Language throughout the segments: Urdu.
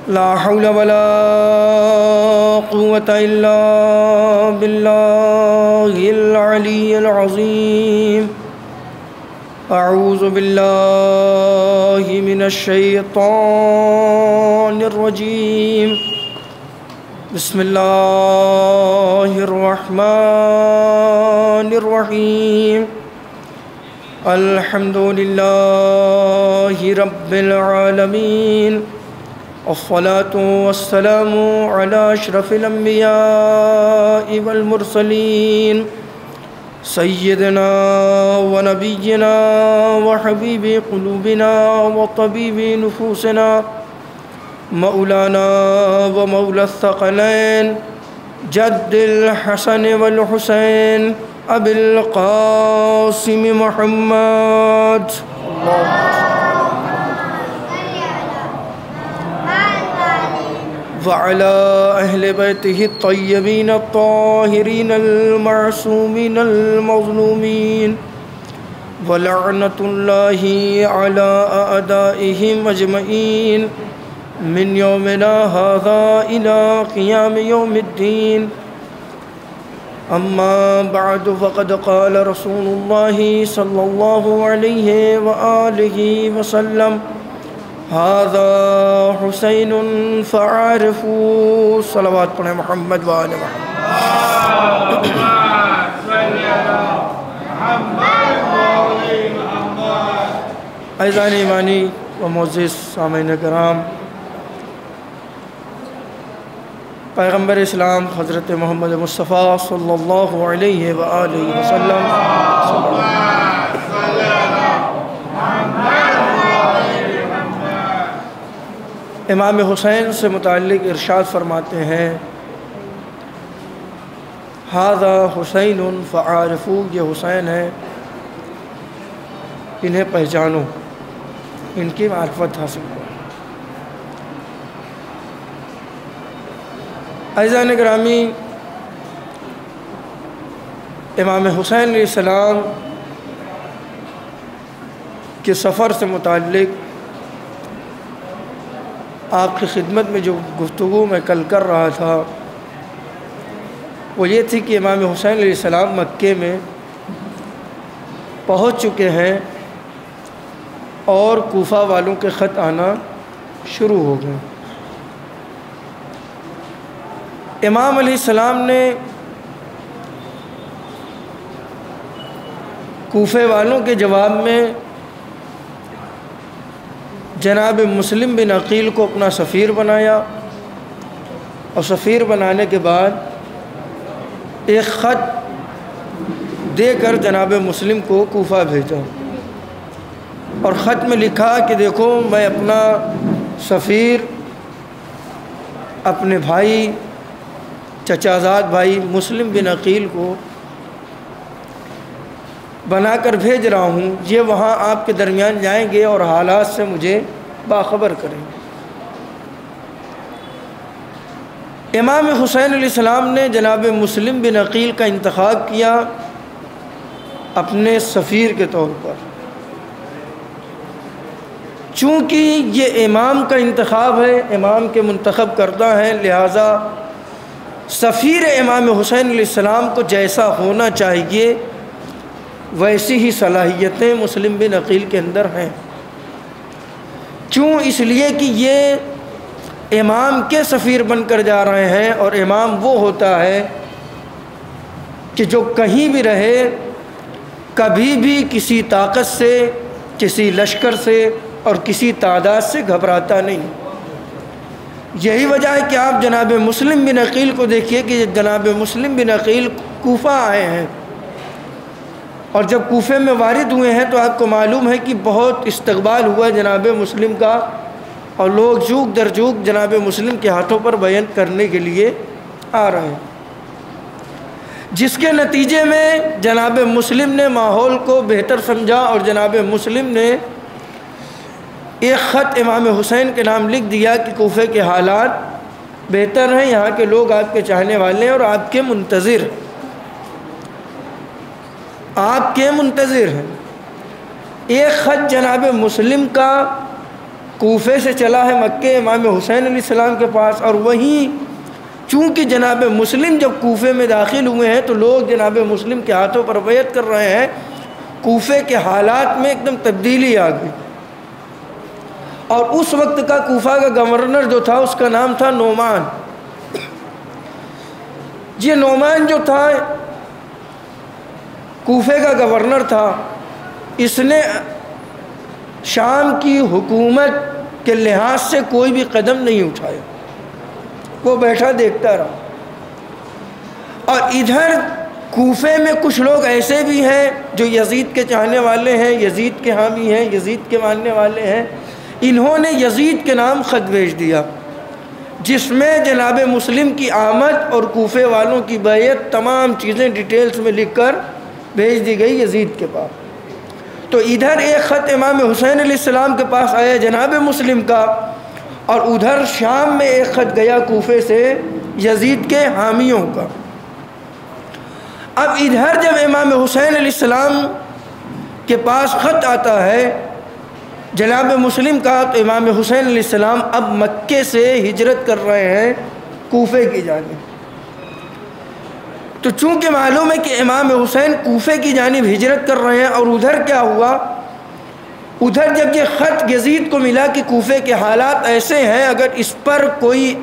لا حول ولا قوة إلا بالله العلي العظيم أعوذ بالله من الشيطان الرجيم بسم الله الرحمن الرحيم الحمد لله رب العالمين الصلاة والسلام على أشرف الأنبياء والمرسلين سيدنا ونبينا وحبيب قلوبنا وطبيب نفوسنا مولانا ومولى الثقلين جد الحسن والحسين أبي القاسم محمد وعلى أهل بيته الطيبين الطاهرين المعصومين المظلومين ولعنة الله على أعدائهم أجمعين من يومنا هذا إلى قيام يوم الدين أما بعد فقد قال رسول الله صلى الله عليه وآله وسلم هذا حسين فعارفوا صلوات پڑھیں محمد وآل محمد عزیزان ایمانی و معزز سامعین کرام، پیغمبر اسلام حضرت محمد مصطفیٰ صلی اللہ علیہ وآلہ وسلم امام حسین سے متعلق ارشاد فرماتے ہیں ھذا حسین فعارفوا، یہ حسین ہے، انہیں پہچانو، ان کی معرفت حاصل کرو۔ عزیزان گرامی، امام حسین علیہ السلام کے سفر سے متعلق آپ کی خدمت میں جو گفتگو میں کل کر رہا تھا وہ یہ تھی کہ امام حسین علیہ السلام مکے میں پہنچ چکے ہیں اور کوفہ والوں کے خط آنا شروع ہو گئے۔ امام علیہ السلام نے کوفے والوں کے جواب میں جناب مسلم بن عقیل کو اپنا سفیر بنایا، اور سفیر بنانے کے بعد ایک خط دے کر جناب مسلم کو کوفہ بھیجا، اور خط میں لکھا کہ دیکھو میں اپنا سفیر اپنے بھائی چچا زاد بھائی مسلم بن عقیل کو بنا کر بھیج رہا ہوں، یہ وہاں آپ کے درمیان جائیں گے اور حالات سے مجھے باخبر کریں گے۔ امام حسین علیہ السلام نے جناب مسلم بن عقیل کا انتخاب کیا اپنے سفیر کے طور پر۔ چونکہ یہ امام کا انتخاب ہے، امام کے منتخب کردہ ہیں، لہٰذا سفیر امام حسین علیہ السلام کو جیسا ہونا چاہیے ویسی ہی صلاحیتیں مسلم بن عقیل کے اندر ہیں۔ کیوں؟ اس لیے کہ یہ امام کے سفیر بن کر جا رہے ہیں، اور امام وہ ہوتا ہے کہ جو کہیں بھی رہے کبھی بھی کسی طاقت سے، کسی لشکر سے اور کسی تعداد سے گھبراتا نہیں۔ یہی وجہ ہے کہ آپ جناب مسلم بن عقیل کو دیکھیے کہ جناب مسلم بن عقیل کوفہ آئے ہیں، اور جب کوفے میں وارد ہوئے ہیں تو آپ کو معلوم ہے کہ بہت استقبال ہوا جناب مسلم کا، اور لوگ جوک در جوک جناب مسلم کے ہاتھوں پر بیعت کرنے کے لیے آ رہے ہیں، جس کے نتیجے میں جناب مسلم نے ماحول کو بہتر سمجھا، اور جناب مسلم نے ایک خط امام حسین کے نام لکھ دیا کہ کوفے کے حالات بہتر ہیں، یہاں کے لوگ آپ کے چاہنے والے ہیں اور آپ کے منتظر ہیں۔ ایک خط جناب مسلم کا کوفے سے چلا ہے مکے امام حسین علیہ السلام کے پاس، اور وہیں چونکہ جناب مسلم جب کوفے میں داخل ہوئے ہیں تو لوگ جناب مسلم کے ہاتھوں پر بیعت کر رہے ہیں، کوفے کے حالات میں ایک دم تبدیلی آ گئی۔ اور اس وقت کا کوفہ کا گورنر جو تھا اس کا نام تھا نعمان۔ یہ نعمان جو تھا کوفے کا گورنر تھا، اس نے شام کی حکومت کے لحاظ سے کوئی بھی قدم نہیں اٹھایا، وہ بیٹھا دیکھتا رہا۔ اور ادھر کوفے میں کچھ لوگ ایسے بھی ہیں جو یزید کے چاہنے والے ہیں، یزید کے حامی ہیں، یزید کے ماننے والے ہیں، انہوں نے یزید کے نام خط بھیج دیا جس میں جناب مسلم کی آمد اور کوفے والوں کی بیعت تمام چیزیں ڈیٹیلز میں لکھ کر بھیج دی گئی یزید کے پاس۔ تو ادھر ایک خط امام حسین علیہ السلام کے پاس آیا جناب مسلم کا، اور ادھر شام میں ایک خط گیا کوفے سے یزید کے حامیوں کا۔ اب ادھر جب امام حسین علیہ السلام کے پاس خط آتا ہے جناب مسلم کا، تو امام حسین علیہ السلام اب مکے سے ہجرت کر رہے ہیں کوفے کی جانب۔ تو چونکہ معلوم ہے کہ امام حسین کوفے کی جانب ہجرت کر رہے ہیں، اور ادھر کیا ہوا، ادھر جب یہ خط یزید کو ملا کہ کوفے کے حالات ایسے ہیں، اگر اس پر کوئی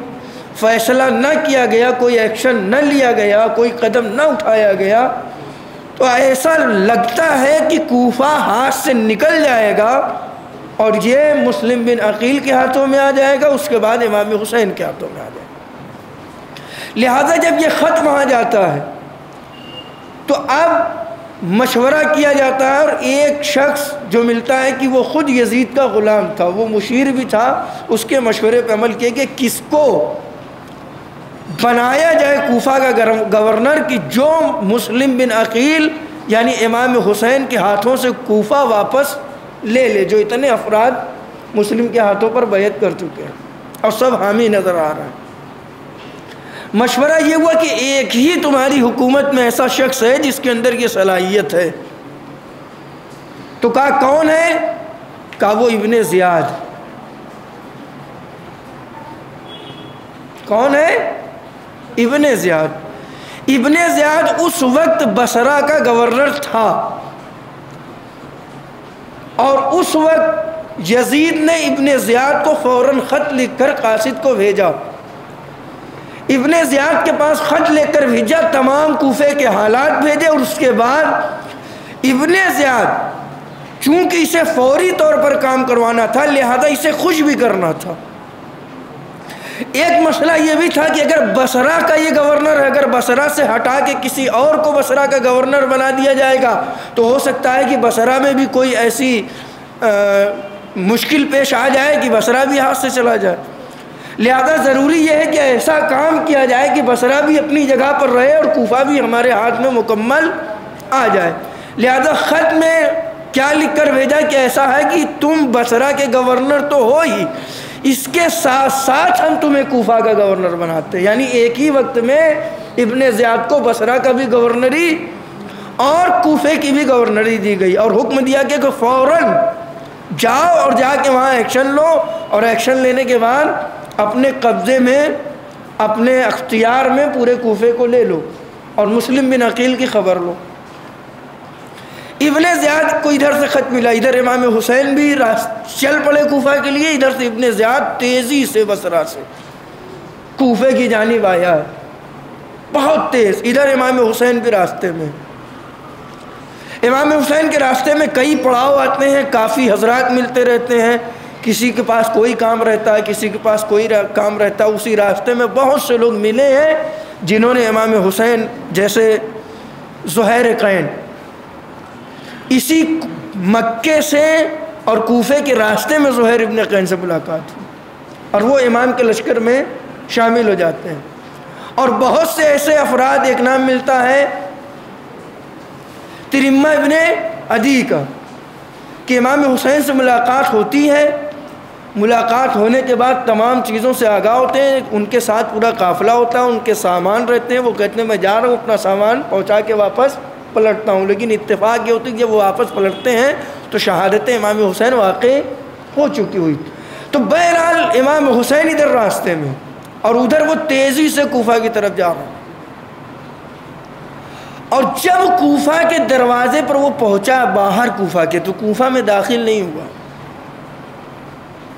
فیصلہ نہ کیا گیا، کوئی ایکشن نہ لیا گیا، کوئی قدم نہ اٹھایا گیا، تو ایسا لگتا ہے کہ کوفہ ہاتھ سے نکل جائے گا اور یہ مسلم بن عقیل کے ہاتھوں میں آ جائے گا، اس کے بعد امام حسین کے ہاتھوں میں آ جائے گا۔ لہذا جب یہ خط وہاں جاتا ہے تو اب مشورہ کیا جاتا ہے، اور ایک شخص جو ملتا ہے کہ وہ خود یزید کا غلام تھا، وہ مشیر بھی تھا، اس کے مشورے پہ عمل کیا کہ کس کو بنایا جائے کوفہ کا گورنر کہ جو مسلم بن عقیل یعنی امام حسین کے ہاتھوں سے کوفہ واپس لے لے، جو اتنے افراد مسلم کے ہاتھوں پر بیعت کر چکے ہیں اور سب حامی نظر آ رہے ہیں۔ مشورہ یہ ہوا کہ ایک ہی تمہاری حکومت میں ایسا شخص ہے جس کے اندر یہ صلاحیت ہے۔ تو کہا کون ہے؟ کہا وہ ابن زیاد۔ کون ہے؟ ابن زیاد۔ ابن زیاد اس وقت بصرہ کا گورنر تھا، اور اس وقت یزید نے ابن زیاد کو فوراً خط لکھ کر قاصد کو بھیجا۔ ابن زیاد کے پاس خط لے کر بھیجا، تمام کوفے کے حالات بھیجے، اور اس کے بعد ابن زیاد چونکہ اسے فوری طور پر کام کروانا تھا لہذا اسے خوش بھی کرنا تھا۔ ایک مسئلہ یہ بھی تھا کہ اگر بصرہ کا یہ گورنر ہے، اگر بصرہ سے ہٹا کے کسی اور کو بصرہ کا گورنر بنا دیا جائے گا تو ہو سکتا ہے کہ بصرہ میں بھی کوئی ایسی مشکل پیش آ جائے کہ بصرہ بھی ہاتھ سے چلا جائے۔ لہذا ضروری یہ ہے کہ ایسا کام کیا جائے کہ بصرہ بھی اپنی جگہ پر رہے اور کوفہ بھی ہمارے ہاتھ میں مکمل آ جائے۔ لہذا خط میں کیا لکھ کر بھیجا کہ ایسا ہے کہ تم بصرہ کے گورنر تو ہو ہی، اس کے ساتھ ساتھ ہم تمہیں کوفہ کا گورنر بناتے ہیں۔ یعنی ایک ہی وقت میں ابن زیاد کو بصرہ کا بھی گورنری اور کوفے کی بھی گورنری دی گئی، اور حکم دیا کہ فوراً جاؤ اور جا کے وہاں ایکشن لو، اور ایکشن لینے کے بعد اپنے قبضے میں، اپنے اختیار میں پورے کوفے کو لے لو اور مسلم بن عقیل کی خبر لو۔ ابن زیاد کو ادھر سے خط ملا، ادھر امام حسین بھی چل پڑے کوفہ کے لیے، ادھر سے ابن زیاد تیزی سے بصرہ سے کوفے کی جانب آیا ہے، بہت تیز۔ ادھر امام حسین بھی راستے میں، امام حسین کے راستے میں کئی پڑاؤ آتے ہیں، کافی حضرات ملتے رہتے ہیں، کسی کے پاس کوئی کام رہتا ہے، کسی کے پاس کوئی کام رہتا ہے۔ اسی راستے میں بہت سے لوگ ملے ہیں جنہوں نے امام حسین، جیسے زہیر قین، اسی مکے سے اور کوفے کے راستے میں زہیر ابن قین سے ملاقات ہوئی اور وہ امام کے لشکر میں شامل ہو جاتے ہیں۔ اور بہت سے ایسے افراد، ایک نام ملتا ہے ترمہ ابن عدی کا، کہ امام حسین سے ملاقات ہوتی ہے، ملاقات ہونے کے بعد تمام چیزوں سے آگاہ ہوتے ہیں، ان کے ساتھ پورا قافلہ ہوتا ہے، ان کے سامان رہتے ہیں، وہ کہتے ہیں میں جا رہا ہوں اپنا سامان پہنچا کے واپس پلٹتا ہوں، لیکن اتفاق یہ ہوتی ہے کہ جب وہ واپس پلٹتے ہیں تو شہادت امام حسین واقع ہو چکی ہوئی۔ تو بہرحال امام حسین ادھر راستے میں اور ادھر وہ تیزی سے کوفہ کی طرف جا رہا ہے، اور جب کوفہ کے دروازے پر وہ پہنچا باہر کوفہ کے، تو کوفہ میں داخل نہیں ہوا،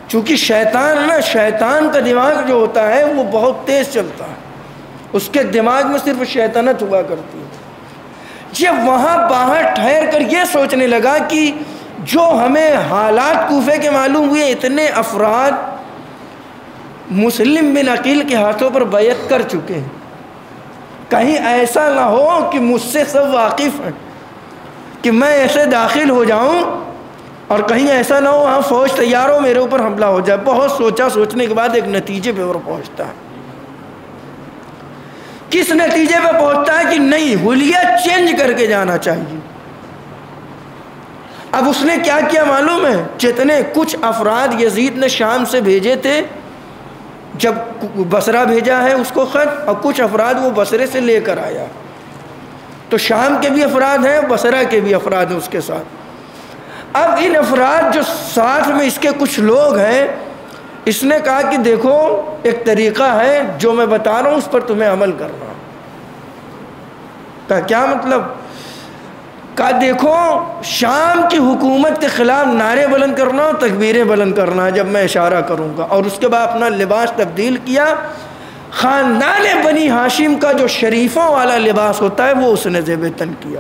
چونکہ شیطان کا دماغ جو ہوتا ہے وہ بہت تیز چلتا ہے، اس کے دماغ میں صرف شیطنت ہوا کرتی ہے۔ جب وہاں باہر ٹھہر کر یہ سوچنے لگا کہ جو ہمیں حالات کوفے کے معلوم ہوئے، اتنے افراد مسلم بن عقیل کے ہاتھوں پر بیعت کر چکے ہیں، کہیں ایسا نہ ہو کہ مجھ سے سب واقف ہیں کہ میں ایسے داخل ہو جاؤں اور کہیں ایسا نہ ہو وہاں فوج تیار ہو میرے اوپر حملہ ہو جائے۔ بہت سوچنے کے بعد ایک نتیجے پہ اور پہنچتا ہے۔ کس نتیجے پہ پہنچتا ہے کہ نہیں، حلیہ چینج کر کے جانا چاہیے۔ اب اس نے کیا کیا معلوم ہے؟ جتنے کچھ افراد یزید نے شام سے بھیجے تھے، جب بصرہ بھیجا ہے اس کو خط، اور کچھ افراد وہ بصرے سے لے کر آیا، تو شام کے بھی افراد ہیں، بصرہ کے بھی افراد ہیں اس کے ساتھ۔ اب ان افراد جو ساتھ میں اس کے کچھ لوگ ہیں، اس نے کہا کہ دیکھو ایک طریقہ ہے جو میں بتا رہا ہوں اس پر تمہیں عمل کرنا۔ کہا کیا مطلب؟ کہا دیکھو شام کی حکومت کے خلاف نعرے بلند کرنا اور تکبیریں بلند کرنا جب میں اشارہ کروں گا، اور اس کے بعد اپنا لباس تبدیل کیا، خاندان بنی ہاشم کا جو شریفوں والا لباس ہوتا ہے وہ اس نے زیب تن کیا۔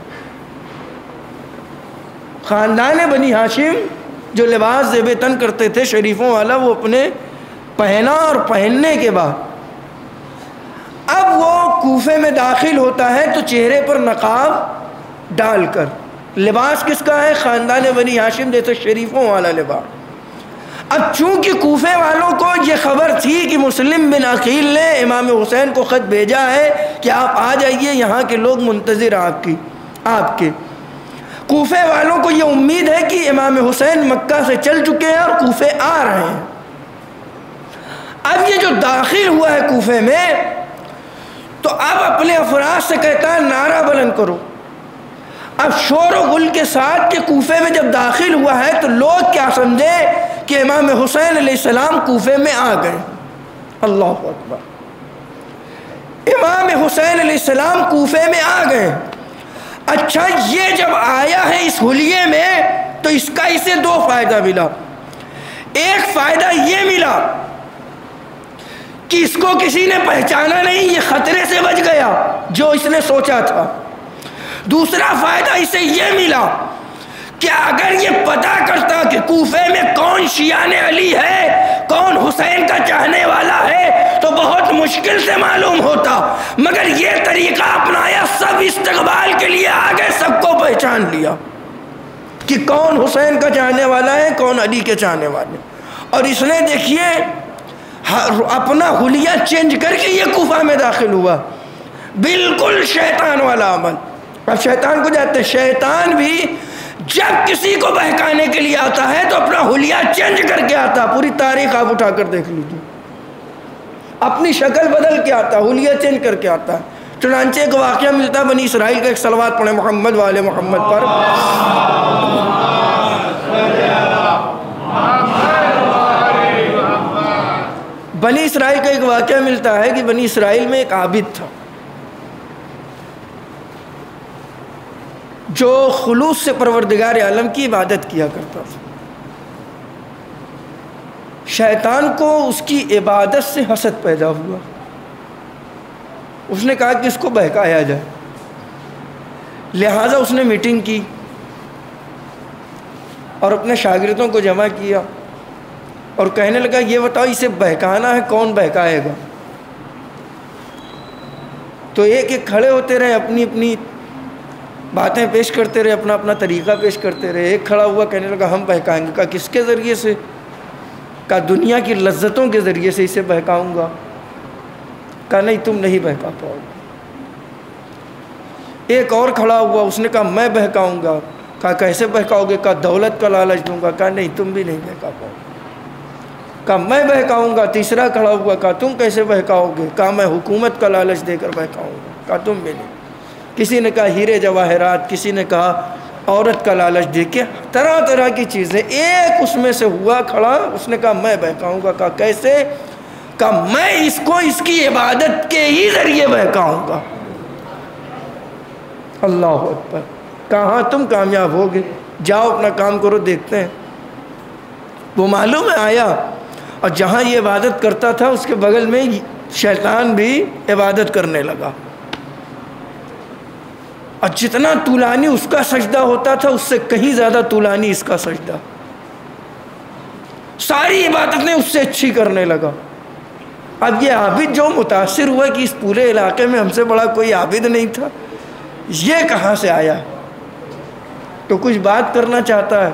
خاندان بنی ہاشم جو لباس زیب تن کرتے تھے شریفوں والا، وہ اپنے پہنا، اور پہننے کے بعد اب وہ کوفے میں داخل ہوتا ہے تو چہرے پر نقاب ڈال کر، لباس کس کا ہے؟ خاندان بنی ہاشم جیسے شریفوں والا لباس۔ اب چونکہ کوفے والوں کو یہ خبر تھی کہ مسلم بن عقیل نے امام حسین کو خط بھیجا ہے کہ آپ آ جائیے، یہاں کے لوگ منتظر آپ کے، کوفے والوں کو یہ امید ہے کہ امام حسین مکہ سے چل چکے ہیں اور کوفے آ رہے ہیں۔ اب یہ جو داخل ہوا ہے کوفے میں، تو اب اپنے افراد سے کہتا ہے نعرہ بلند کرو۔ اب شور و غل کے ساتھ کہ کوفے میں جب داخل ہوا ہے تو لوگ کیا سمجھے کہ امام حسین علیہ السلام کوفے میں آ گئے۔ اللہ اکبر، امام حسین علیہ السلام کوفے میں آ گئے۔ اچھا، یہ جب آیا ہے اس حلیے میں تو اس کا اسے دو فائدہ ملا۔ ایک فائدہ یہ ملا کہ اس کو کسی نے پہچانا نہیں، یہ خطرے سے بچ گیا جو اس نے سوچا تھا۔ دوسرا فائدہ اسے یہ ملا کہ اگر یہ پتہ کرتا کہ کوفے میں کون شیعان علی ہے، کون حسین کا چاہنے والا ہے، تو بہت مشکل سے معلوم ہوتا، مگر یہ طریقہ اپنایا، سب استقبال کے لیے آگے، سب کو پہچان لیا کہ کون حسین کا چاہنے والا ہے، کون علی کے چاہنے والے۔ اور اس نے دیکھیے اپنا حلیہ چینج کر کے یہ کوفہ میں داخل ہوا، بالکل شیطان والا عمل۔ اب شیطان کو جاتے ہیں، شیطان بھی جب کسی کو بہکانے کے لیے آتا ہے تو اپنا حلیہ چینج کر کے آتا۔ پوری تاریخ آپ اٹھا کر دیکھ لیجیے، اپنی شکل بدل کے آتا، حلیہ چینج کر کے آتا۔ چنانچہ ایک واقعہ ملتا ہے بنی اسرائیل کا، ایک صلوات پڑھیں محمد والے محمد پر۔ بنی اسرائیل کا ایک واقعہ ملتا ہے کہ بنی اسرائیل میں ایک عابد تھا جو خلوص سے پروردگار عالم کی عبادت کیا کرتا تھا۔ شیطان کو اس کی عبادت سے حسد پیدا ہوا، اس نے کہا کہ اس کو بہکایا جائے، لہٰذا اس نے میٹنگ کی اور اپنے شاگردوں کو جمع کیا اور کہنے لگا یہ بتاؤ اسے بہکانا ہے، کون بہکائے گا؟ تو ایک ایک کھڑے ہوتے رہے، اپنی اپنی باتیں پیش کرتے رہے، اپنا اپنا طریقہ پیش کرتے رہے۔ ایک کھڑا ہوا کہنے لگا ہم بہکائیں گے۔ کہا کس کے ذریعے سے؟ کہا دنیا کی لذتوں کے ذریعے سے اسے بہکاؤں گا۔ کہا نہیں، تم نہیں بہکا پاؤ گے۔ ایک اور کھڑا ہوا، اس نے کہا میں بہکاؤں گا۔ کہا کیسے بہکاؤ گے؟ کہا دولت کا لالچ دوں گا۔ کہا نہیں، تم بھی نہیں بہکا پاؤ گے۔ کہا میں بہکاؤں گا۔ تیسرا کھڑا ہوا، کہا تم کیسے بہکاؤ گے؟ کہا میں حکومت کا لالچ دے کر بہکاؤں گا۔ کہا تم بھی نہیں۔ کسی نے کہا ہیرے جواہرات، کسی نے کہا عورت کا لالچ دے کے طرح طرح کی چیزیں. ایک اس میں سے ہوا کھڑا, اس نے کہا میں بہکاؤں گا. کہا کیسے؟ کہا میں اس کو اس کی عبادت کے ہی ذریعے بہکاؤں گا. اللہ اکبر. کہاں تم کامیاب ہوگے, جاؤ اپنا کام کرو, دیکھتے ہیں. وہ معلوم ہے آیا, اور جہاں یہ عبادت کرتا تھا اس کے بغل میں شیطان بھی عبادت کرنے لگا, اور جتنا طولانی اس کا سجدہ ہوتا تھا اس سے کہیں زیادہ طولانی اس کا سجدہ. ساری عبادتیں اس سے اچھی کرنے لگا. اب یہ عابد جو متاثر ہوا کہ اس پورے علاقے میں ہم سے بڑا کوئی عابد نہیں تھا, یہ کہاں سے آیا, تو کچھ بات کرنا چاہتا ہے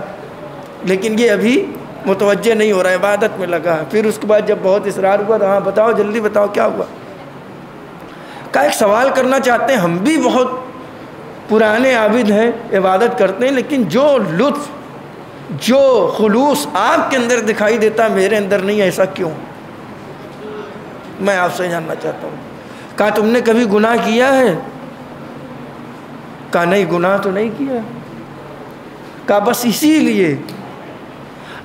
لیکن یہ ابھی متوجہ نہیں ہو رہا, عبادت میں لگا ہے. پھر اس کے بعد جب بہت اصرار ہوا تو ہاں بتاؤ, جلدی بتاؤ کیا ہوا. کہا ایک سوال کرنا چاہتے ہیں, ہم بھی بہت پرانے عابد ہیں, عبادت کرتے ہیں, لیکن جو لطف جو خلوص آپ کے اندر دکھائی دیتا میرے اندر نہیں, ایسا کیوں؟ میں آپ سے جاننا چاہتا ہوں. کہا تم نے کبھی گناہ کیا ہے؟ کہا نہیں, گناہ تو نہیں کیا. کہا بس اسی لیے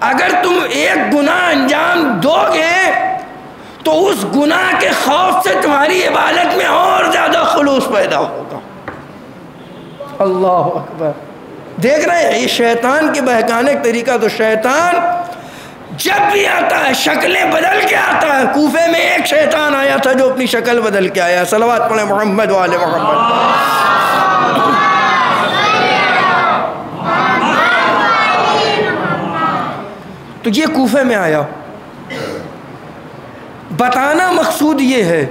اگر تم ایک گناہ انجام دو گے تو اس گناہ کے خوف سے تمہاری عبادت میں اور زیادہ خلوص پیدا ہوگا. اللہ اکبر. دیکھ رہے ہیں یہ شیطان کے بہکانے کا طریقہ. تو شیطان جب بھی آتا ہے شکلیں بدل کے آتا ہے. کوفے میں ایک شیطان آیا تھا جو اپنی شکل بدل کے آیا. صلوات پڑھیں محمد و آل محمد. تو یہ کوفے میں آیا. بتانا مقصود یہ ہے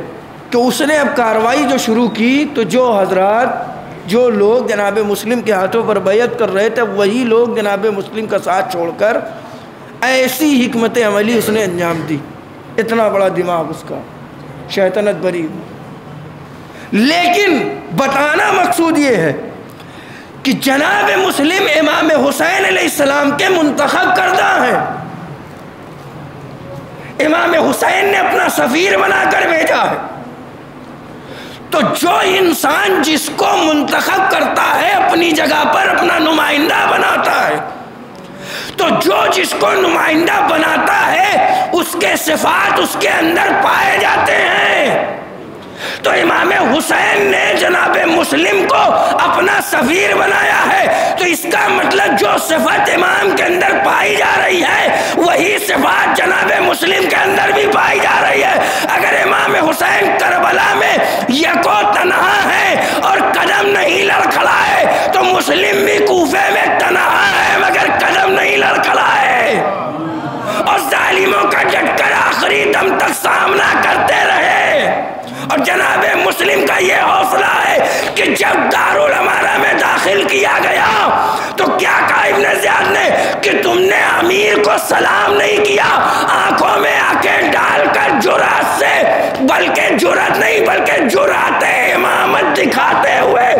کہ اس نے اب کاروائی جو شروع کی تو جو حضرات جو لوگ جناب مسلم کے ہاتھوں پر بیعت کر رہے تھے وہی لوگ جناب مسلم کا ساتھ چھوڑ کر ایسی حکمت عملی اس نے انجام دی. اتنا بڑا دماغ اس کا, شیطنت بری. لیکن بتانا مقصود یہ ہے کہ جناب مسلم امام حسین علیہ السلام کے منتخب کردہ ہیں. امام حسین نے اپنا سفیر بنا کر بھیجا ہے. تو جو انسان جس کو منتخب کرتا ہے اپنی جگہ پر اپنا نمائندہ بناتا ہے, تو جو جس کو نمائندہ بناتا ہے اس کے صفات اس کے اندر پائے جاتے ہیں. تو امام حسین نے جناب مسلم کو اپنا سفیر بنایا ہے, تو اس کا مطلب جو صفت امام کے اندر پائی جا رہی ہے وہی صفات جناب مسلم کے اندر بھی پائی جا رہی ہے. اگر امام حسین کربلا میں یکو تنہا ہے اور قدم نہیں لڑکھڑائے تو مسلم بھی کوفے میں تنہا ہے مگر قدم نہیں لڑکھڑائے, اور ظالموں کا ڈٹ کر آخری دم تک سامنا کرتے رہے. اور جناب مسلم کا یہ حوصلہ ہے کہ جب دارالامارہ میں داخل کیا گیا تو کیا کہا ابن زیاد نے کہ تم نے امیر کو سلام نہیں کیا, آنکھوں میں آنکھیں ڈال کر جرات سے, بلکہ جرات نہیں بلکہ جرات امامت دکھاتے ہوئے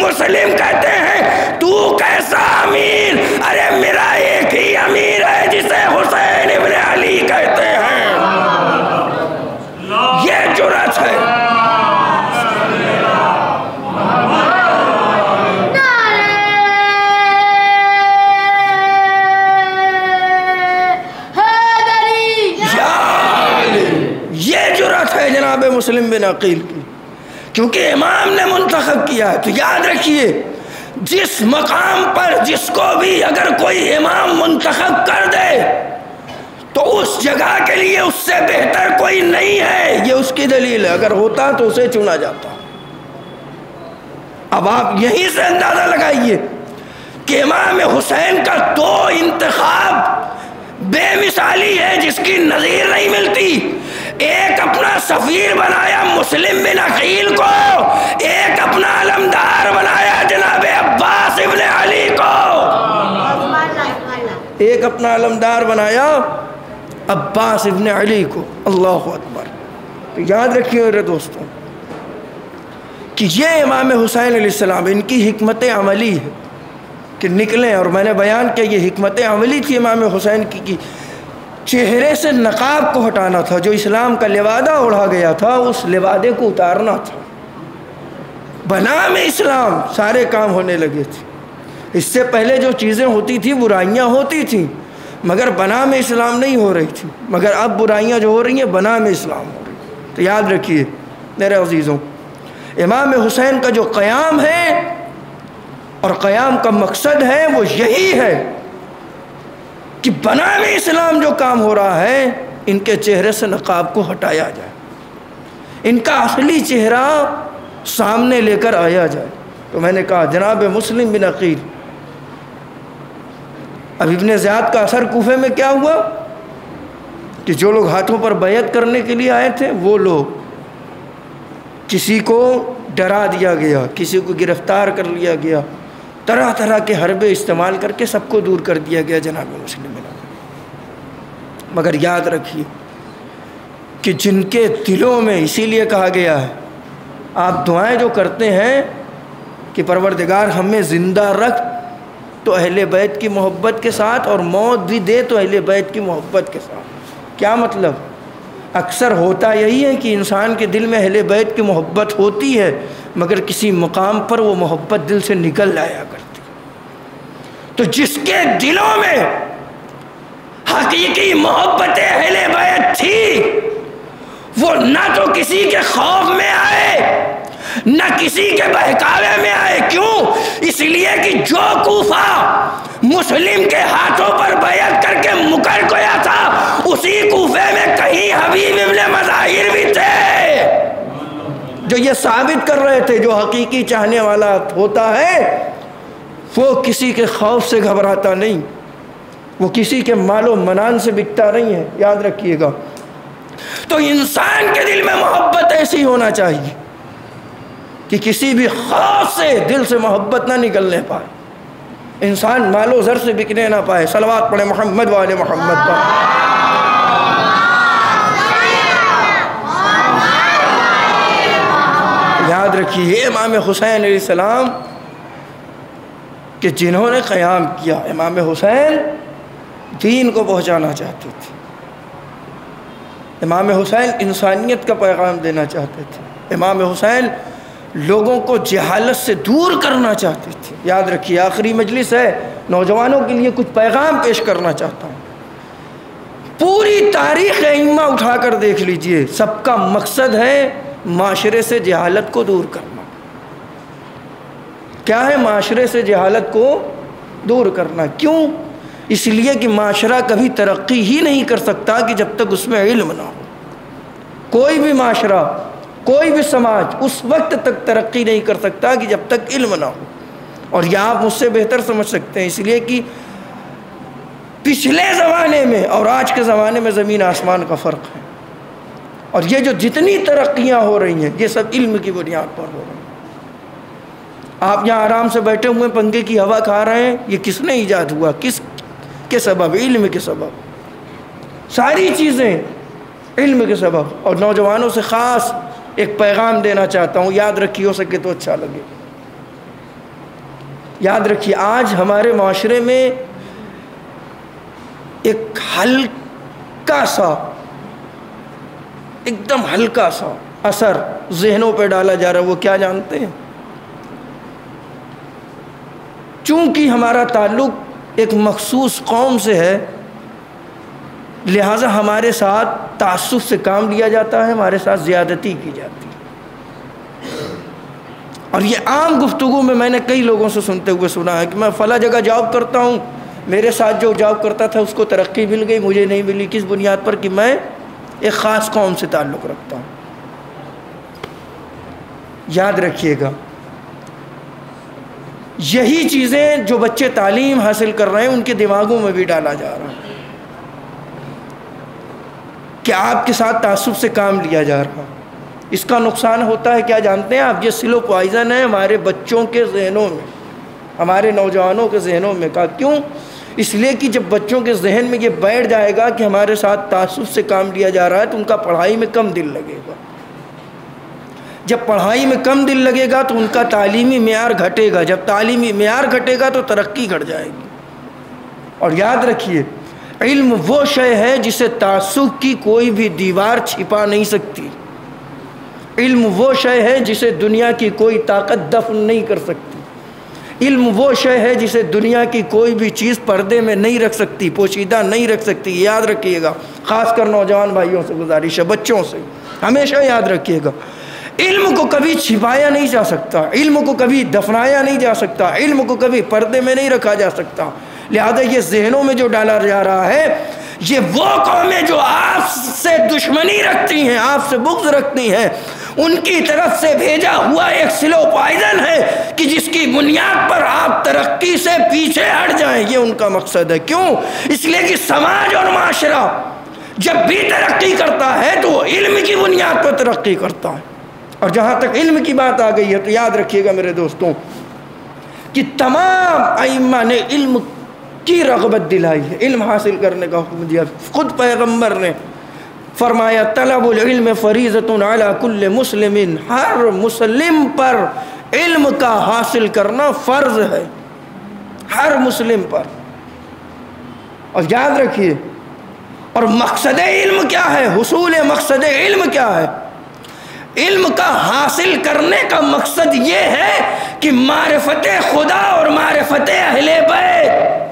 مسلم کہتے ہیں تو کیسا امیر؟ ارے میرا ایک ہی امیر ہے جسے حسین ابن علی کہتے ہیں. یہ جرات ہے. یہ جرات ہے جناب مسلم بن عقیل کی, کیونکہ امام نے منتخب کیا ہے. تو یاد رکھیے جس مقام پر جس کو بھی اگر کوئی امام منتخب کر دے تو اس جگہ کے لیے اس سے بہتر کوئی نہیں ہے. یہ اس کی دلیل ہے, اگر ہوتا تو اسے چنا جاتا. اب آپ یہیں سے اندازہ لگائیے کہ امام حسین کا دو انتخاب بے مثالی ہے جس کی نظیر نہیں ملتی. ایک اپنا سفیر بنایا مسلم بن عقیل کو, ایک اپنا علمدار بنایا جناب عباس ابن علی کو. ایک اپنا علمدار بنایا عباس ابن علی کو. اللہ اکبر. تو یاد رکھیے میرے دوستوں کہ یہ امام حسین علیہ السلام ان کی حکمت عملی ہے کہ نکلیں, اور میں نے بیان کیا یہ حکمت عملی تھی امام حسین کی چہرے سے نقاب کو ہٹانا تھا. جو اسلام کا لبادہ اوڑھا گیا تھا اس لبادے کو اتارنا تھا. بنام اسلام سارے کام ہونے لگے تھے. اس سے پہلے جو چیزیں ہوتی تھیں برائیاں ہوتی تھیں مگر بنام اسلام نہیں ہو رہی تھی، مگر اب برائیاں جو ہو رہی ہیں بنام اسلام ہو رہی ہیں۔ تو یاد رکھیے میرے عزیزوں، امام حسین کا جو قیام ہے اور قیام کا مقصد ہے وہ یہی ہے کہ بنام اسلام جو کام ہو رہا ہے ان کے چہرے سے نقاب کو ہٹایا جائے، ان کا اصلی چہرہ سامنے لے کر آیا جائے۔ تو میں نے کہا جناب مسلم بن عقیل، اب ابن زیاد کا اثر کوفے میں کیا ہوا کہ جو لوگ ہاتھوں پر بیعت کرنے کے لیے آئے تھے وہ لوگ کسی کو ڈرا دیا گیا، کسی کو گرفتار کر لیا گیا، طرح طرح کے حربے استعمال کر کے سب کو دور کر دیا گیا جناب مسلم بن عقیل۔ مگر یاد رکھیے کہ جن کے دلوں میں، اسی لیے کہا گیا ہے آپ دعائیں جو کرتے ہیں کہ پروردگار ہمیں زندہ رکھ تو اہل بیت کی محبت کے ساتھ اور موت بھی دے تو اہل بیت کی محبت کے ساتھ۔ کیا مطلب؟ اکثر ہوتا یہی ہے کہ انسان کے دل میں اہل بیت کی محبت ہوتی ہے مگر کسی مقام پر وہ محبت دل سے نکل آیا کرتی۔ تو جس کے دلوں میں حقیقی محبت اہل بیت تھی وہ نہ تو کسی کے خوف میں آئے نہ کسی کے بہکاوے میں آئے۔ کیوں؟ اس لیے کہ جو کوفہ مسلم کے ہاتھوں پر بیعت کر کے مکر گیا تھا اسی کوفے میں کہیں حبیب ابن مظاہر بھی تھے جو یہ ثابت کر رہے تھے جو حقیقی چاہنے والا ہوتا ہے وہ کسی کے خوف سے گھبراتا نہیں، وہ کسی کے مال و منان سے بکتا نہیں ہے۔ یاد رکھیے گا، تو انسان کے دل میں محبت ایسی ہونا چاہیے کہ کسی بھی خوف سے دل سے محبت نہ نکلنے پائے، انسان مال و زر سے بکنے نہ پائے۔ صلوات پڑھیں محمد وآل محمد پر۔ یاد رکھیے امام حسین علیہ السلام کہ جنہوں نے قیام کیا، امام حسین دین کو پہنچانا چاہتے تھے، امام حسین انسانیت کا پیغام دینا چاہتے تھے، امام حسین لوگوں کو جہالت سے دور کرنا چاہتے تھے۔ یاد رکھیے آخری مجلس ہے، نوجوانوں کے لیے کچھ پیغام پیش کرنا چاہتا ہوں۔ پوری تاریخ ائمہ اٹھا کر دیکھ لیجئے، سب کا مقصد ہے معاشرے سے جہالت کو دور کرنا۔ کیا ہے؟ معاشرے سے جہالت کو دور کرنا۔ کیوں؟ اس لیے کہ معاشرہ کبھی ترقی ہی نہیں کر سکتا کہ جب تک اس میں علم نہ ہو۔ کوئی بھی معاشرہ، کوئی بھی سماج اس وقت تک ترقی نہیں کر سکتا کہ جب تک علم نہ ہو۔ اور یہ آپ مجھ سے بہتر سمجھ سکتے ہیں، اس لیے کہ پچھلے زمانے میں اور آج کے زمانے میں زمین آسمان کا فرق ہے، اور یہ جو جتنی ترقیاں ہو رہی ہیں یہ سب علم کی بنیاد پر ہو رہی ہیں۔ آپ یہاں آرام سے بیٹھے ہوئے پنکھے کی ہوا کھا رہے ہیں، یہ کس نے ایجاد ہوا؟ کس کے سبب؟ علم کے سبب۔ ساری چیزیں علم کے سبب۔ اور نوجوانوں سے خاص ایک پیغام دینا چاہتا ہوں، یاد رکھیے، ہو سکے تو اچھا لگے۔ یاد رکھیے آج ہمارے معاشرے میں ایک ہلکا سا، ایک دم ہلکا سا اثر ذہنوں پہ ڈالا جا رہا ہے، وہ کیا جانتے ہیں؟ چونکہ ہمارا تعلق ایک مخصوص قوم سے ہے لہٰذا ہمارے ساتھ تعصب سے کام لیا جاتا ہے، ہمارے ساتھ زیادتی کی جاتی ہے۔ اور یہ عام گفتگو میں نے کئی لوگوں سے سنتے ہوئے سنا ہے کہ میں فلاں جگہ جاب کرتا ہوں، میرے ساتھ جو جاب کرتا تھا اس کو ترقی مل گئی، مجھے نہیں ملی۔ کس بنیاد پر؟ کہ میں ایک خاص قوم سے تعلق رکھتا ہوں۔ یاد رکھیے گا یہی چیزیں جو بچے تعلیم حاصل کر رہے ہیں ان کے دماغوں میں بھی ڈالا جا رہا ہے کہ آپ کے ساتھ تعصب سے کام لیا جا رہا۔ اس کا نقصان ہوتا ہے کیا جانتے ہیں آپ؟ یہ سلو پوائزن ہے ہمارے بچوں کے ذہنوں میں، ہمارے نوجوانوں کے ذہنوں میں۔ کہا کیوں؟ اس لیے کہ جب بچوں کے ذہن میں یہ بیٹھ جائے گا کہ ہمارے ساتھ تعصب سے کام لیا جا رہا ہے تو ان کا پڑھائی میں کم دل لگے گا۔ جب پڑھائی میں کم دل لگے گا تو ان کا تعلیمی معیار گھٹے گا، جب تعلیمی معیار گھٹے گا تو ترقی گھٹ جائے گی۔ اور یاد رکھیے علم وہ شے ہے جسے تعصب کی کوئی بھی دیوار چھپا نہیں سکتی، علم وہ شے ہے جسے دنیا کی کوئی طاقت دفن نہیں کر سکتی، علم وہ شے ہے جسے دنیا کی کوئی بھی چیز پردے میں نہیں رکھ سکتی، پوشیدہ نہیں رکھ سکتی، یاد رکھیے گا۔ خاص کر نوجوان بھائیوں سے گزارش ہے، بچوں سے ہمیشہ یاد رکھیے گا، علم کو کبھی چھپایا نہیں جا سکتا، علم کو کبھی دفنایا نہیں جا سکتا، علم کو کبھی پردے میں نہیں رکھا جا سکتا۔ لہذا یہ ذہنوں میں جو ڈالا جا رہا ہے، یہ وہ قومیں جو آپ سے دشمنی رکھتی ہیں، آپ سے بغض رکھتی ہیں، ان کی طرف سے بھیجا ہوا ایک سلو پوائزن ہے کہ جس کی بنیاد پر آپ ترقی سے پیچھے ہٹ جائیں، یہ ان کا مقصد ہے۔ کیوں؟ اس لیے کہ سماج اور معاشرہ جب بھی ترقی کرتا ہے تو وہ علم کی بنیاد پر ترقی کرتا ہے۔ اور جہاں تک علم کی بات آ گئی ہے تو یاد رکھیے گا میرے دوستوں کہ تمام ائمہ نے علم کی رغبت دلائی ہے، علم حاصل کرنے کا حکم دیا۔ خود پیغمبر نے فرمایا طلب العلم فریضۃ علی کل مسلم، ہر مسلم پر علم کا حاصل کرنا فرض ہے، ہر مسلم پر۔ اور یاد رکھیے، اور مقصد علم کیا ہے؟ حصول مقصد علم کیا ہے؟ علم کا حاصل کرنے کا مقصد یہ ہے کہ معرفت خدا اور معرفت اہل بیت۔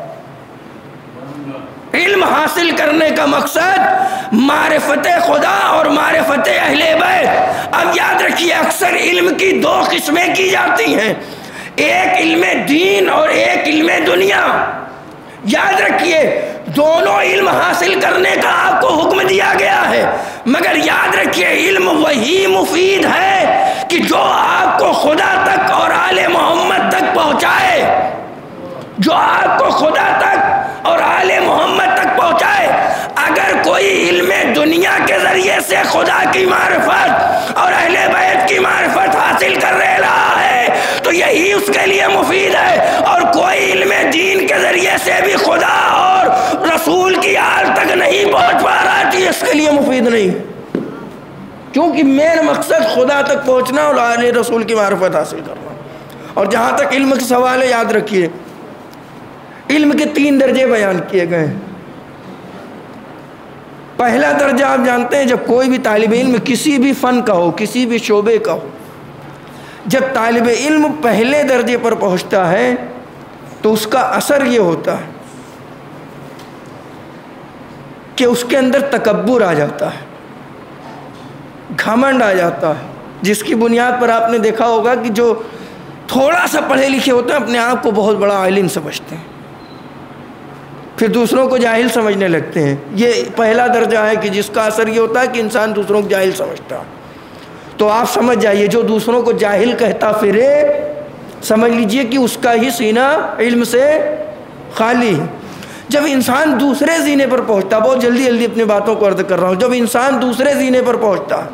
علم حاصل کرنے کا مقصد معرفت خدا اور معرفت اہل بیت۔ اب یاد رکھیے، اکثر علم کی دو قسمیں کی جاتی ہیں، ایک علم دین اور ایک علم دنیا۔ یاد رکھیے، دونوں علم حاصل کرنے کا آپ کو حکم دیا گیا ہے، مگر یاد رکھیے علم وہی مفید ہے کہ جو آپ کو خدا تک اور آل محمد تک پہنچائے، جو آپ کو خدا تک اور آل محمد تک پہنچائے۔ اگر کوئی علم دنیا کے ذریعے سے خدا کی معرفت اور اہل بیت کی معرفت حاصل کر رہا ہے تو یہی اس کے لیے مفید ہے، اور کوئی علم دین کے ذریعے سے بھی خدا اور رسول کی آل تک نہیں پہنچ پا رہا تو اس کے لیے مفید نہیں، کیونکہ مین مقصد خدا تک پہنچنا اور آل رسول کی معرفت حاصل کرنا۔ اور جہاں تک علم کا سوال ہے، یاد رکھیے علم کے 3 درجے بیان کیے گئے ہیں۔ پہلا درجہ آپ جانتے ہیں، جب کوئی بھی طالب علم کسی بھی فن کا ہو، کسی بھی شعبے کا ہو، جب طالب علم پہلے درجے پر پہنچتا ہے تو اس کا اثر یہ ہوتا ہے کہ اس کے اندر تکبر آ جاتا ہے، گھمنڈ آ جاتا ہے، جس کی بنیاد پر آپ نے دیکھا ہوگا کہ جو تھوڑا سا پڑھے لکھے ہوتے ہیں اپنے آپ کو بہت بڑا عالم سمجھتے ہیں، پھر دوسروں کو جاہل سمجھنے لگتے ہیں۔ یہ پہلا درجہ ہے کہ جس کا اثر یہ ہوتا ہے کہ انسان دوسروں کو جاہل سمجھتا ہے۔ تو آپ سمجھ جائیے، جو دوسروں کو جاہل کہتا پھرے، سمجھ لیجئے کہ اس کا ہی سینہ علم سے خالی ہے۔ جب انسان دوسرے زینے پر پہنچتا، بہت جلدی اپنی باتوں کو عرض کر رہا ہوں، جب انسان دوسرے زینے پر پہنچتا ہے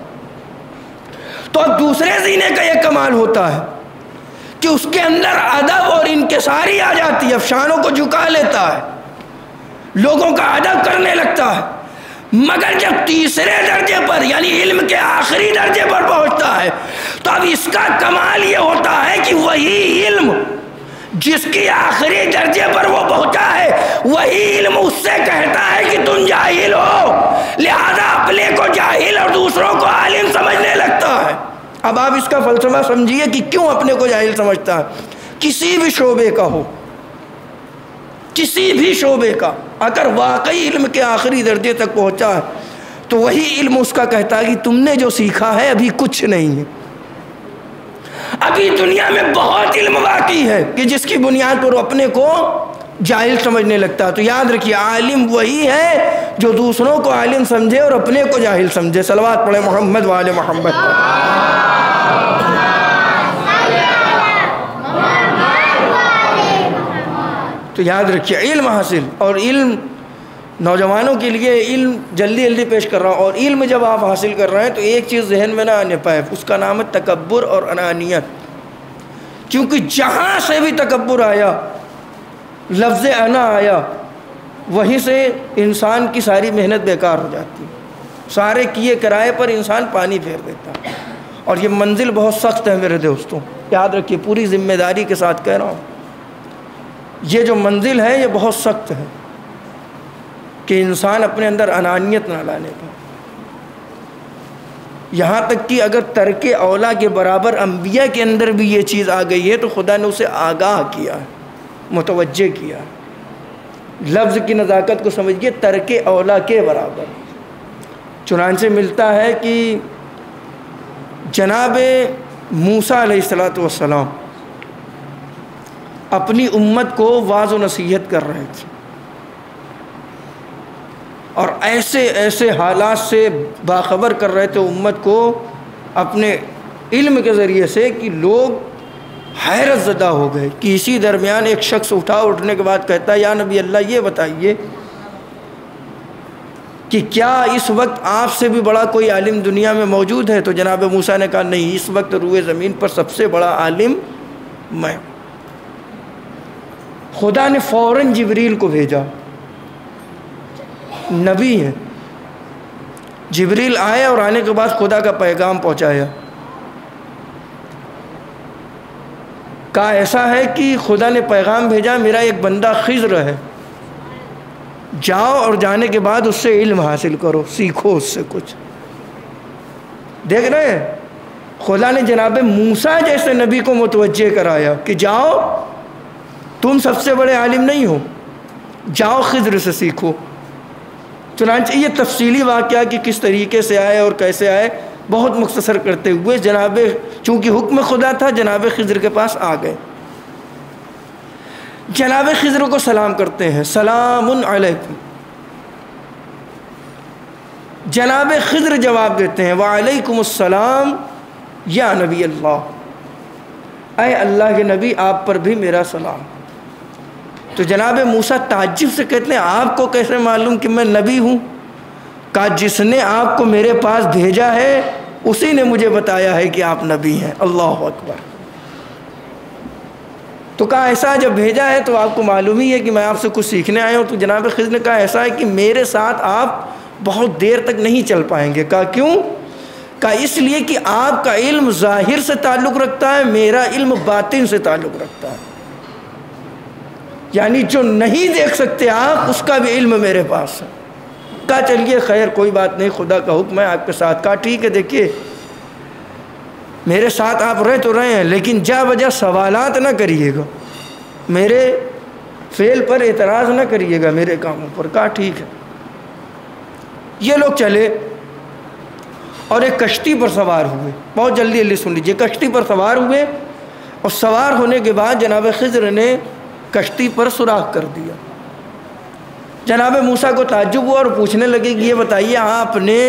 تو اب دوسرے زینے کا یہ کمال ہوتا ہے کہ اس کے اندر ادب اور انکساری آ جاتی ہے، افشانوں کو جھکا لیتا ہے، لوگوں کا ادب کرنے لگتا ہے۔ مگر جب تیسرے درجے پر یعنی علم کے آخری درجے پر پہنچتا ہے تو اب اس کا کمال یہ ہوتا ہے کہ وہی علم جس کی آخری درجے پر وہ پہنچا ہے، وہی علم اس سے کہتا ہے کہ تم جاہل ہو، لہذا اپنے کو جاہل اور دوسروں کو عالم سمجھنے لگتا ہے۔ اب آپ اس کا فلسفہ سمجھیے کہ کیوں اپنے کو جاہل سمجھتا ہے۔ کسی بھی شعبے کا ہو، کسی بھی شعبے کا، اگر واقعی علم کے آخری درجے تک پہنچا ہے تو وہی علم اس کا کہتا ہے کہ تم نے جو سیکھا ہے ابھی کچھ نہیں ہے، ابھی دنیا میں بہت علم باقی ہے، کہ جس کی بنیاد پر وہ اپنے کو جاہل سمجھنے لگتا ہے۔ تو یاد رکھیے، عالم وہی ہے جو دوسروں کو عالم سمجھے اور اپنے کو جاہل سمجھے۔ صلوات پڑھیں محمد وآل محمد۔ تو یاد رکھیے علم حاصل، اور علم نوجوانوں کے لیے علم جلدی پیش کر رہا ہوں، اور علم جب آپ حاصل کر رہے ہیں تو ایک چیز ذہن میں نہ آنے پائے، اس کا نام ہے تکبر اور انانیت۔ کیونکہ جہاں سے بھی تکبر آیا، لفظ انا آیا، وہیں سے انسان کی ساری محنت بیکار ہو جاتی، سارے کیے کرائے پر انسان پانی پھیر دیتا۔ اور یہ منزل بہت سخت ہے میرے دوستوں، یاد رکھیے، پوری ذمہ داری کے ساتھ کہہ رہا ہوں، یہ جو منزل ہے یہ بہت سخت ہے کہ انسان اپنے اندر انانیت نہ لانے پائے۔ یہاں تک کہ اگر ترک اولا کے برابر انبیاء کے اندر بھی یہ چیز آ گئی ہے تو خدا نے اسے آگاہ کیا، متوجہ کیا۔ لفظ کی نزاکت کو سمجھیے، ترک اولا کے برابر۔ چنانچہ ملتا ہے کہ جناب موسیٰ علیہ السلام اپنی امت کو واعظ و نصیحت کر رہے تھے، اور ایسے ایسے حالات سے باخبر کر رہے تھے امت کو اپنے علم کے ذریعے سے کہ لوگ حیرت زدہ ہو گئے۔ کہ اسی درمیان ایک شخص اٹھنے کے بعد کہتا ہے، یا نبی اللہ یہ بتائیے کہ کیا اس وقت آپ سے بھی بڑا کوئی عالم دنیا میں موجود ہے؟ تو جناب موسیٰ نے کہا نہیں، اس وقت روئے زمین پر سب سے بڑا عالم میں۔ خدا نے فوراً جبریل کو بھیجا، نبی ہیں، جبریل آئے اور آنے کے بعد خدا کا پیغام پہنچایا۔ کہا ایسا ہے کہ خدا نے پیغام بھیجا، میرا ایک بندہ خضر ہے، جاؤ اور جانے کے بعد اس سے علم حاصل کرو، سیکھو اس سے کچھ۔ دیکھ رہے ہیں، خدا نے جناب موسیٰ جیسے نبی کو متوجہ کرایا کہ جاؤ، تم سب سے بڑے عالم نہیں ہو، جاؤ خضر سے سیکھو۔ چنانچہ یہ تفصیلی واقعہ کہ کس طریقے سے آئے اور کیسے آئے بہت مختصر کرتے ہوئے چونکہ حکم خدا تھا، جناب خضر کے پاس آ گئے۔ جناب خضر کو سلام کرتے ہیں، سلام علیکم۔ جناب خضر جواب دیتے ہیں، وعلیکم السلام یا نبی اللہ، اے اللہ کے نبی آپ پر بھی میرا سلام۔ تو جناب موسیٰ تعجب سے کہتے ہیں، آپ کو کیسے معلوم کہ میں نبی ہوں؟ کہا جس نے آپ کو میرے پاس بھیجا ہے اسی نے مجھے بتایا ہے کہ آپ نبی ہیں۔ اللہ اکبر۔ تو کہا ایسا جب بھیجا ہے تو آپ کو معلوم ہی ہے کہ میں آپ سے کچھ سیکھنے آیا ہوں۔ تو جناب خضر نے کہا ایسا ہے کہ میرے ساتھ آپ بہت دیر تک نہیں چل پائیں گے۔ کہا کیوں؟ کہا اس لیے کہ آپ کا علم ظاہر سے تعلق رکھتا ہے، میرا علم باطن سے تعلق رکھتا ہے، یعنی جو نہیں دیکھ سکتے آپ اس کا بھی علم میرے پاس ہے۔ کہا چلیے خیر کوئی بات نہیں، خدا کا حکم ہے آپ کے ساتھ۔ کہا ٹھیک ہے، دیکھیے میرے ساتھ آپ رہ تو رہے ہیں لیکن جا بجا سوالات نہ کریے گا، میرے فعل پر اعتراض نہ کریے گا، میرے کاموں پر۔ کہا ٹھیک ہے۔ یہ لوگ چلے اور ایک کشتی پر سوار ہوئے۔ بہت جلدی سن لیجیے، کشتی پر سوار ہوئے اور سوار ہونے کے بعد جناب خضر نے کشتی پر سوراخ کر دیا۔ جناب موسیٰ کو تعجب ہوا اور پوچھنے لگے کہ یہ بتائیے آپ نے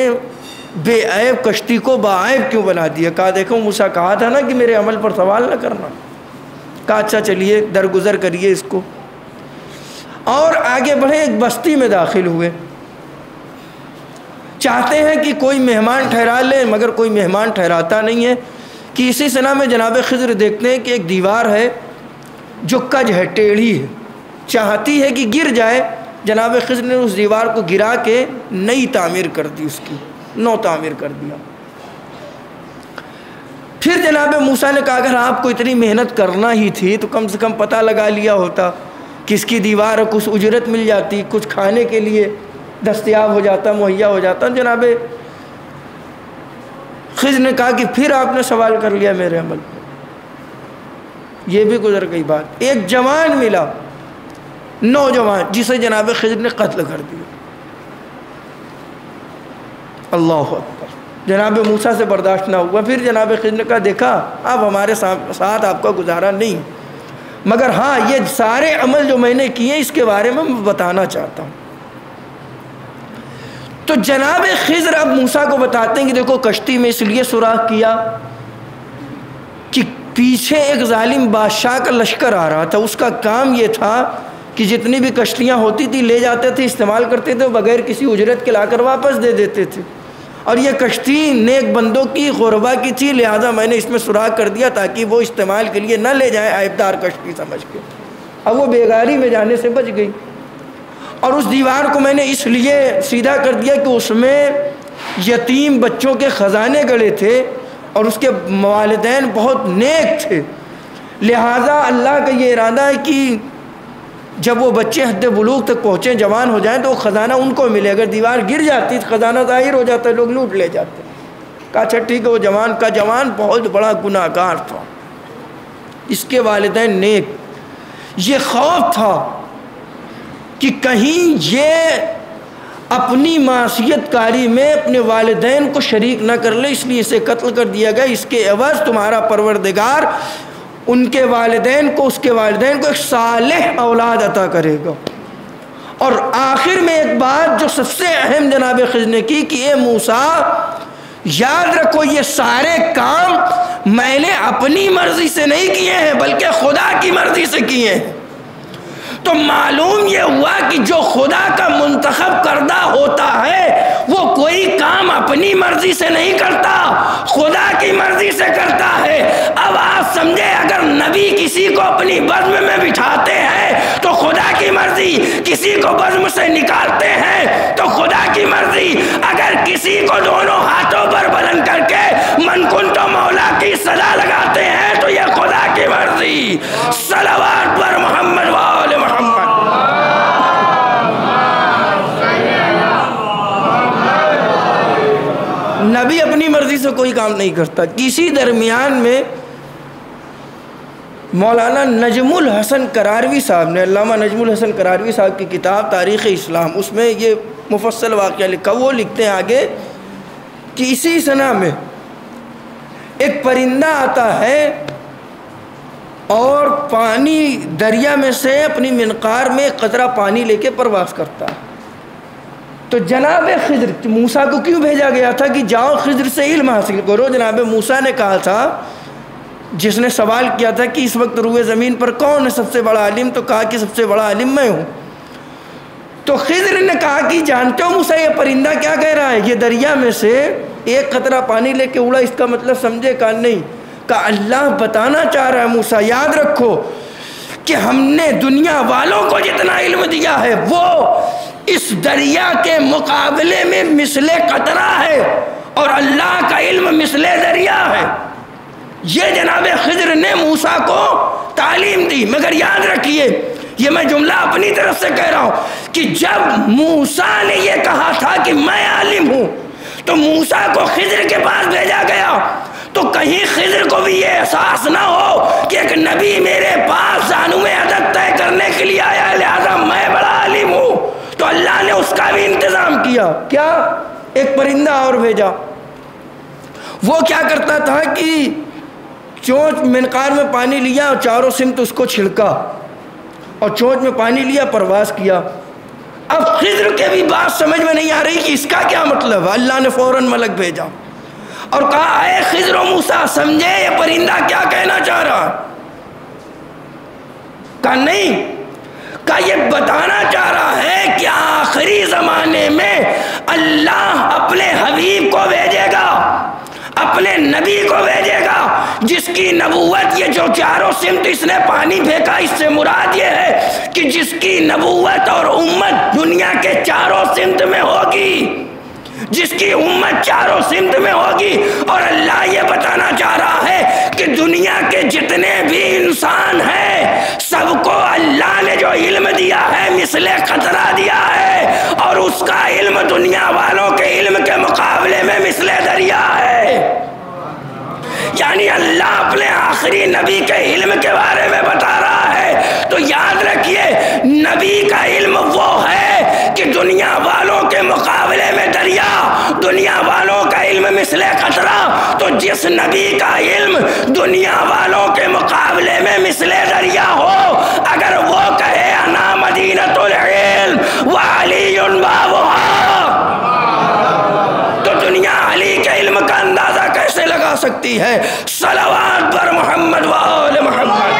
بے عیب کشتی کو باعیب کیوں بنا دیا؟ کہا دیکھو موسیٰ کہا تھا نا کہ میرے عمل پر سوال نہ کرنا۔ کہا اچھا چلیے درگزر کریے اس کو، اور آگے بڑھے، ایک بستی میں داخل ہوئے۔ چاہتے ہیں کہ کوئی مہمان ٹھہرا لے مگر کوئی مہمان ٹھہراتا نہیں ہے کہ اسی سنا میں جناب خضر دیکھتے ہیں کہ ایک دیوار ہے جو کج ہے، ٹیڑھی ہے، چاہتی ہے کہ گر جائے۔ جناب خضر نے اس دیوار کو گرا کے نئی تعمیر کر دی، اس کی نو تعمیر کر دیا۔ پھر جناب موسیٰ نے کہا اگر آپ کو اتنی محنت کرنا ہی تھی تو کم سے کم پتہ لگا لیا ہوتا، کس کی دیوار ہے، کچھ اجرت مل جاتی، کچھ کھانے کے لیے دستیاب ہو جاتا، مہیا ہو جاتا۔ جناب خضر نے کہا کہ پھر آپ نے سوال کر لیا میرے عمل پر۔ یہ بھی گزر گئی بات۔ ایک جوان ملا، نوجوان، جسے جناب خضر نے قتل کر دیا۔ اللہ اکبر۔ جناب موسیٰ سے برداشت نہ ہوا۔ پھر جناب خضر نے کہا دیکھا اب ہمارے ساتھ آپ کا گزارا نہیں، مگر ہاں یہ سارے عمل جو میں نے کیے اس کے بارے میں بتانا چاہتا ہوں۔ تو جناب خضر اب موسیٰ کو بتاتے ہیں کہ دیکھو کشتی میں اس لیے سوراخ کیا کہ پیچھے ایک ظالم بادشاہ کا لشکر آ رہا تھا، اس کا کام یہ تھا کہ جتنی بھی کشتیاں ہوتی تھی لے جاتے تھے، استعمال کرتے تھے، بغیر کسی اجرت کے لا کر واپس دے دیتے تھے، اور یہ کشتی نیک بندوں کی، غربا کی تھی، لہذا میں نے اس میں سوراخ کر دیا تاکہ وہ استعمال کے لیے نہ لے جائیں عیبدار کشتی سمجھ کے۔ اب وہ بیگاری میں جانے سے بچ گئی، اور اس دیوار کو میں نے اس لیے سیدھا کر دیا کہ اس میں یتیم بچوں کے خزانے گڑے تھے اور اس کے والدین بہت نیک تھے، لہٰذا اللہ کا یہ ارادہ ہے کہ جب وہ بچے حد بلوغ تک پہنچیں، جوان ہو جائیں، تو وہ خزانہ ان کو ملے۔ اگر دیوار گر جاتی تو خزانہ ظاہر ہو جاتا ہے، لوگ لوٹ لے جاتے۔ کہا اچھا ٹھیک ہے وہ جوان کا جوان بہت بڑا گناہ گار تھا، اس کے والدین نیک، یہ خوف تھا کہ کہیں یہ اپنی معصیت کاری میں اپنے والدین کو شریک نہ کر لے، اس لیے اسے قتل کر دیا گیا، اس کے عوض تمہارا پروردگار ان کے والدین کو، اس کے والدین کو ایک صالح اولاد عطا کرے گا۔ اور آخر میں ایک بات جو سب سے اہم جناب خضر نے کی کہ اے موسیٰ یاد رکھو یہ سارے کام میں نے اپنی مرضی سے نہیں کیے ہیں بلکہ خدا کی مرضی سے کیے ہیں۔ تو معلوم یہ ہوا کہ جو خدا کا منتخب کردہ ہوتا ہے وہ کوئی کام اپنی مرضی سے نہیں کرتا، خدا کی مرضی سے کرتا ہے۔ اب آپ سمجھے اگر نبی کسی کو اپنی بزم میں بٹھاتے ہیں تو خدا کی مرضی، کسی کو بزم سے نکالتے ہیں تو خدا کی مرضی، اگر کسی کو دونوں ہاتھوں پر بلند کر کے من کنت مولا کی صدا لگاتے ہیں تو یہ خدا کی مرضی۔ صلوات پر محمد و آل محمد۔ نبی اپنی مرضی سے کوئی کام نہیں کرتا۔ کسی درمیان میں مولانا نجم الحسن کراروی صاحب نے، علامہ نجم الحسن کراروی صاحب کی کتاب تاریخ اسلام، اس میں یہ مفصل واقعہ لکھا۔ وہ لکھتے ہیں آگے کہ اسی سنہ میں ایک پرندہ آتا ہے اور پانی دریا میں سے اپنی منقار میں قطرہ پانی لے کے پرواز کرتا ہے۔ تو جناب خضر، موسیٰ کو کیوں بھیجا گیا تھا کہ جاؤ خضر سے علم حاصل کرو؟ جناب موسیٰ نے کہا تھا، جس نے سوال کیا تھا کہ اس وقت روئے زمین پر کون ہے سب سے بڑا عالم، تو کہا کہ سب سے بڑا عالم میں ہوں۔ تو خضر نے کہا کہ جانتے ہو موسیٰ یہ پرندہ کیا کہہ رہا ہے؟ یہ دریا میں سے ایک قطرہ پانی لے کے اڑا، اس کا مطلب سمجھے؟ کہا نہیں۔ کہا اللہ بتانا چاہ رہا ہے موسیٰ یاد رکھو کہ ہم نے دنیا والوں کو جتنا علم دیا ہے وہ اس دریا کے مقابلے میں مثل قطرہ ہے، اور اللہ کا علم مثل دریا ہے۔ یہ جناب خضر نے موسیٰ کو تعلیم دی۔ مگر یاد رکھیے یہ میں جملہ اپنی طرف سے کہہ رہا ہوں کہ جب موسیٰ نے یہ کہا تھا کہ میں عالم ہوں تو موسیٰ کو خضر کے پاس بھیجا گیا، تو کہیں خضر کو بھی یہ احساس نہ ہو کہ ایک نبی میرے پاس زانو عدد طے کرنے کے لیے آیا ہے لہذا میں بڑا عالم ہوں۔ تو اللہ نے اس کا بھی انتظام کیا۔ کیا؟ ایک پرندہ اور بھیجا۔ وہ کیا کرتا تھا کہ چونچ منقار میں پانی لیا اور چاروں سمت اس کو چھڑکا اور چونچ میں پانی لیا، پرواز کیا۔ اب خضر کے بھی بات سمجھ میں نہیں آ رہی کہ اس کا کیا مطلب ہے۔ اللہ نے فوراً ملک بھیجا اور کہا اے خضر و موسیٰ سمجھے یہ پرندہ کیا کہنا چاہ رہا؟ کہا نہیں، کہا یہ بتانا چاہ رہا ہے کہ آخری زمانے میں اللہ اپنے حبیب کو بھیجے گا، اپنے نبی کو بھیجے گا جس کی نبوت، یہ جو چاروں سمت اس نے پانی پھینکا اس سے مراد یہ ہے کہ جس کی نبوت اور امت دنیا کے چاروں سمت میں ہوگی، جس کی امت چاروں سمت میں ہوگی۔ اور اللہ یہ بتانا چاہ رہا ہے کہ دنیا کے جتنے بھی انسان ہیں سب کو اللہ نے جو علم دیا ہے مثل قطرہ دیا ہے، اور اس کا علم دنیا والوں کے علم کے مقابلے میں مثل دریا ہے۔ یعنی اللہ اپنے آخری نبی کے علم کے بارے میں بتا رہا ہے۔ تو یاد رکھیے نبی کا علم وہ ہے کہ دنیا والوں کے مقابلے میں دریا، دنیا والوں کا علم مثل قطرہ، تو جس نبی کا علم دنیا والوں کے مقابلے میں مثل دریا ہو، اگر وہ کہے انا مدینۃ العلم وعلی بابها، تو دنیا علی کے علم کا اندازہ کیسے لگا سکتی ہے؟ صلوات پر محمد و آل محمد۔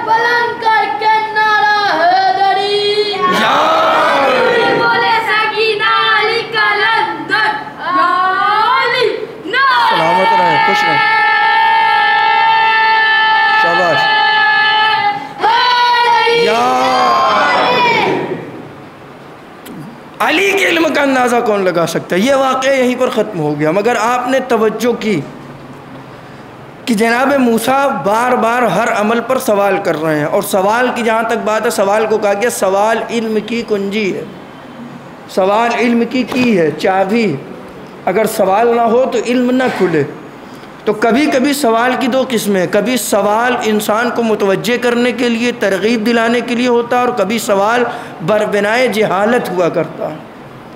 بلند کر کے نعرہ حیدری، اندازہ کون لگا سکتا ہے؟ یہ واقعہ یہیں پر ختم ہو گیا۔ مگر آپ نے توجہ کی کہ جناب موسیٰ بار بار ہر عمل پر سوال کر رہے ہیں، اور سوال کی جہاں تک بات ہے، سوال کو کہا گیا سوال علم کی کنجی ہے، سوال علم کی ہے، چابی۔ اگر سوال نہ ہو تو علم نہ کھلے۔ تو کبھی کبھی سوال کی دو قسمیں ہیں، کبھی سوال انسان کو متوجہ کرنے کے لیے، ترغیب دلانے کے لیے ہوتا ہے، اور کبھی سوال بربنائے جہالت ہوا کرتا ہے۔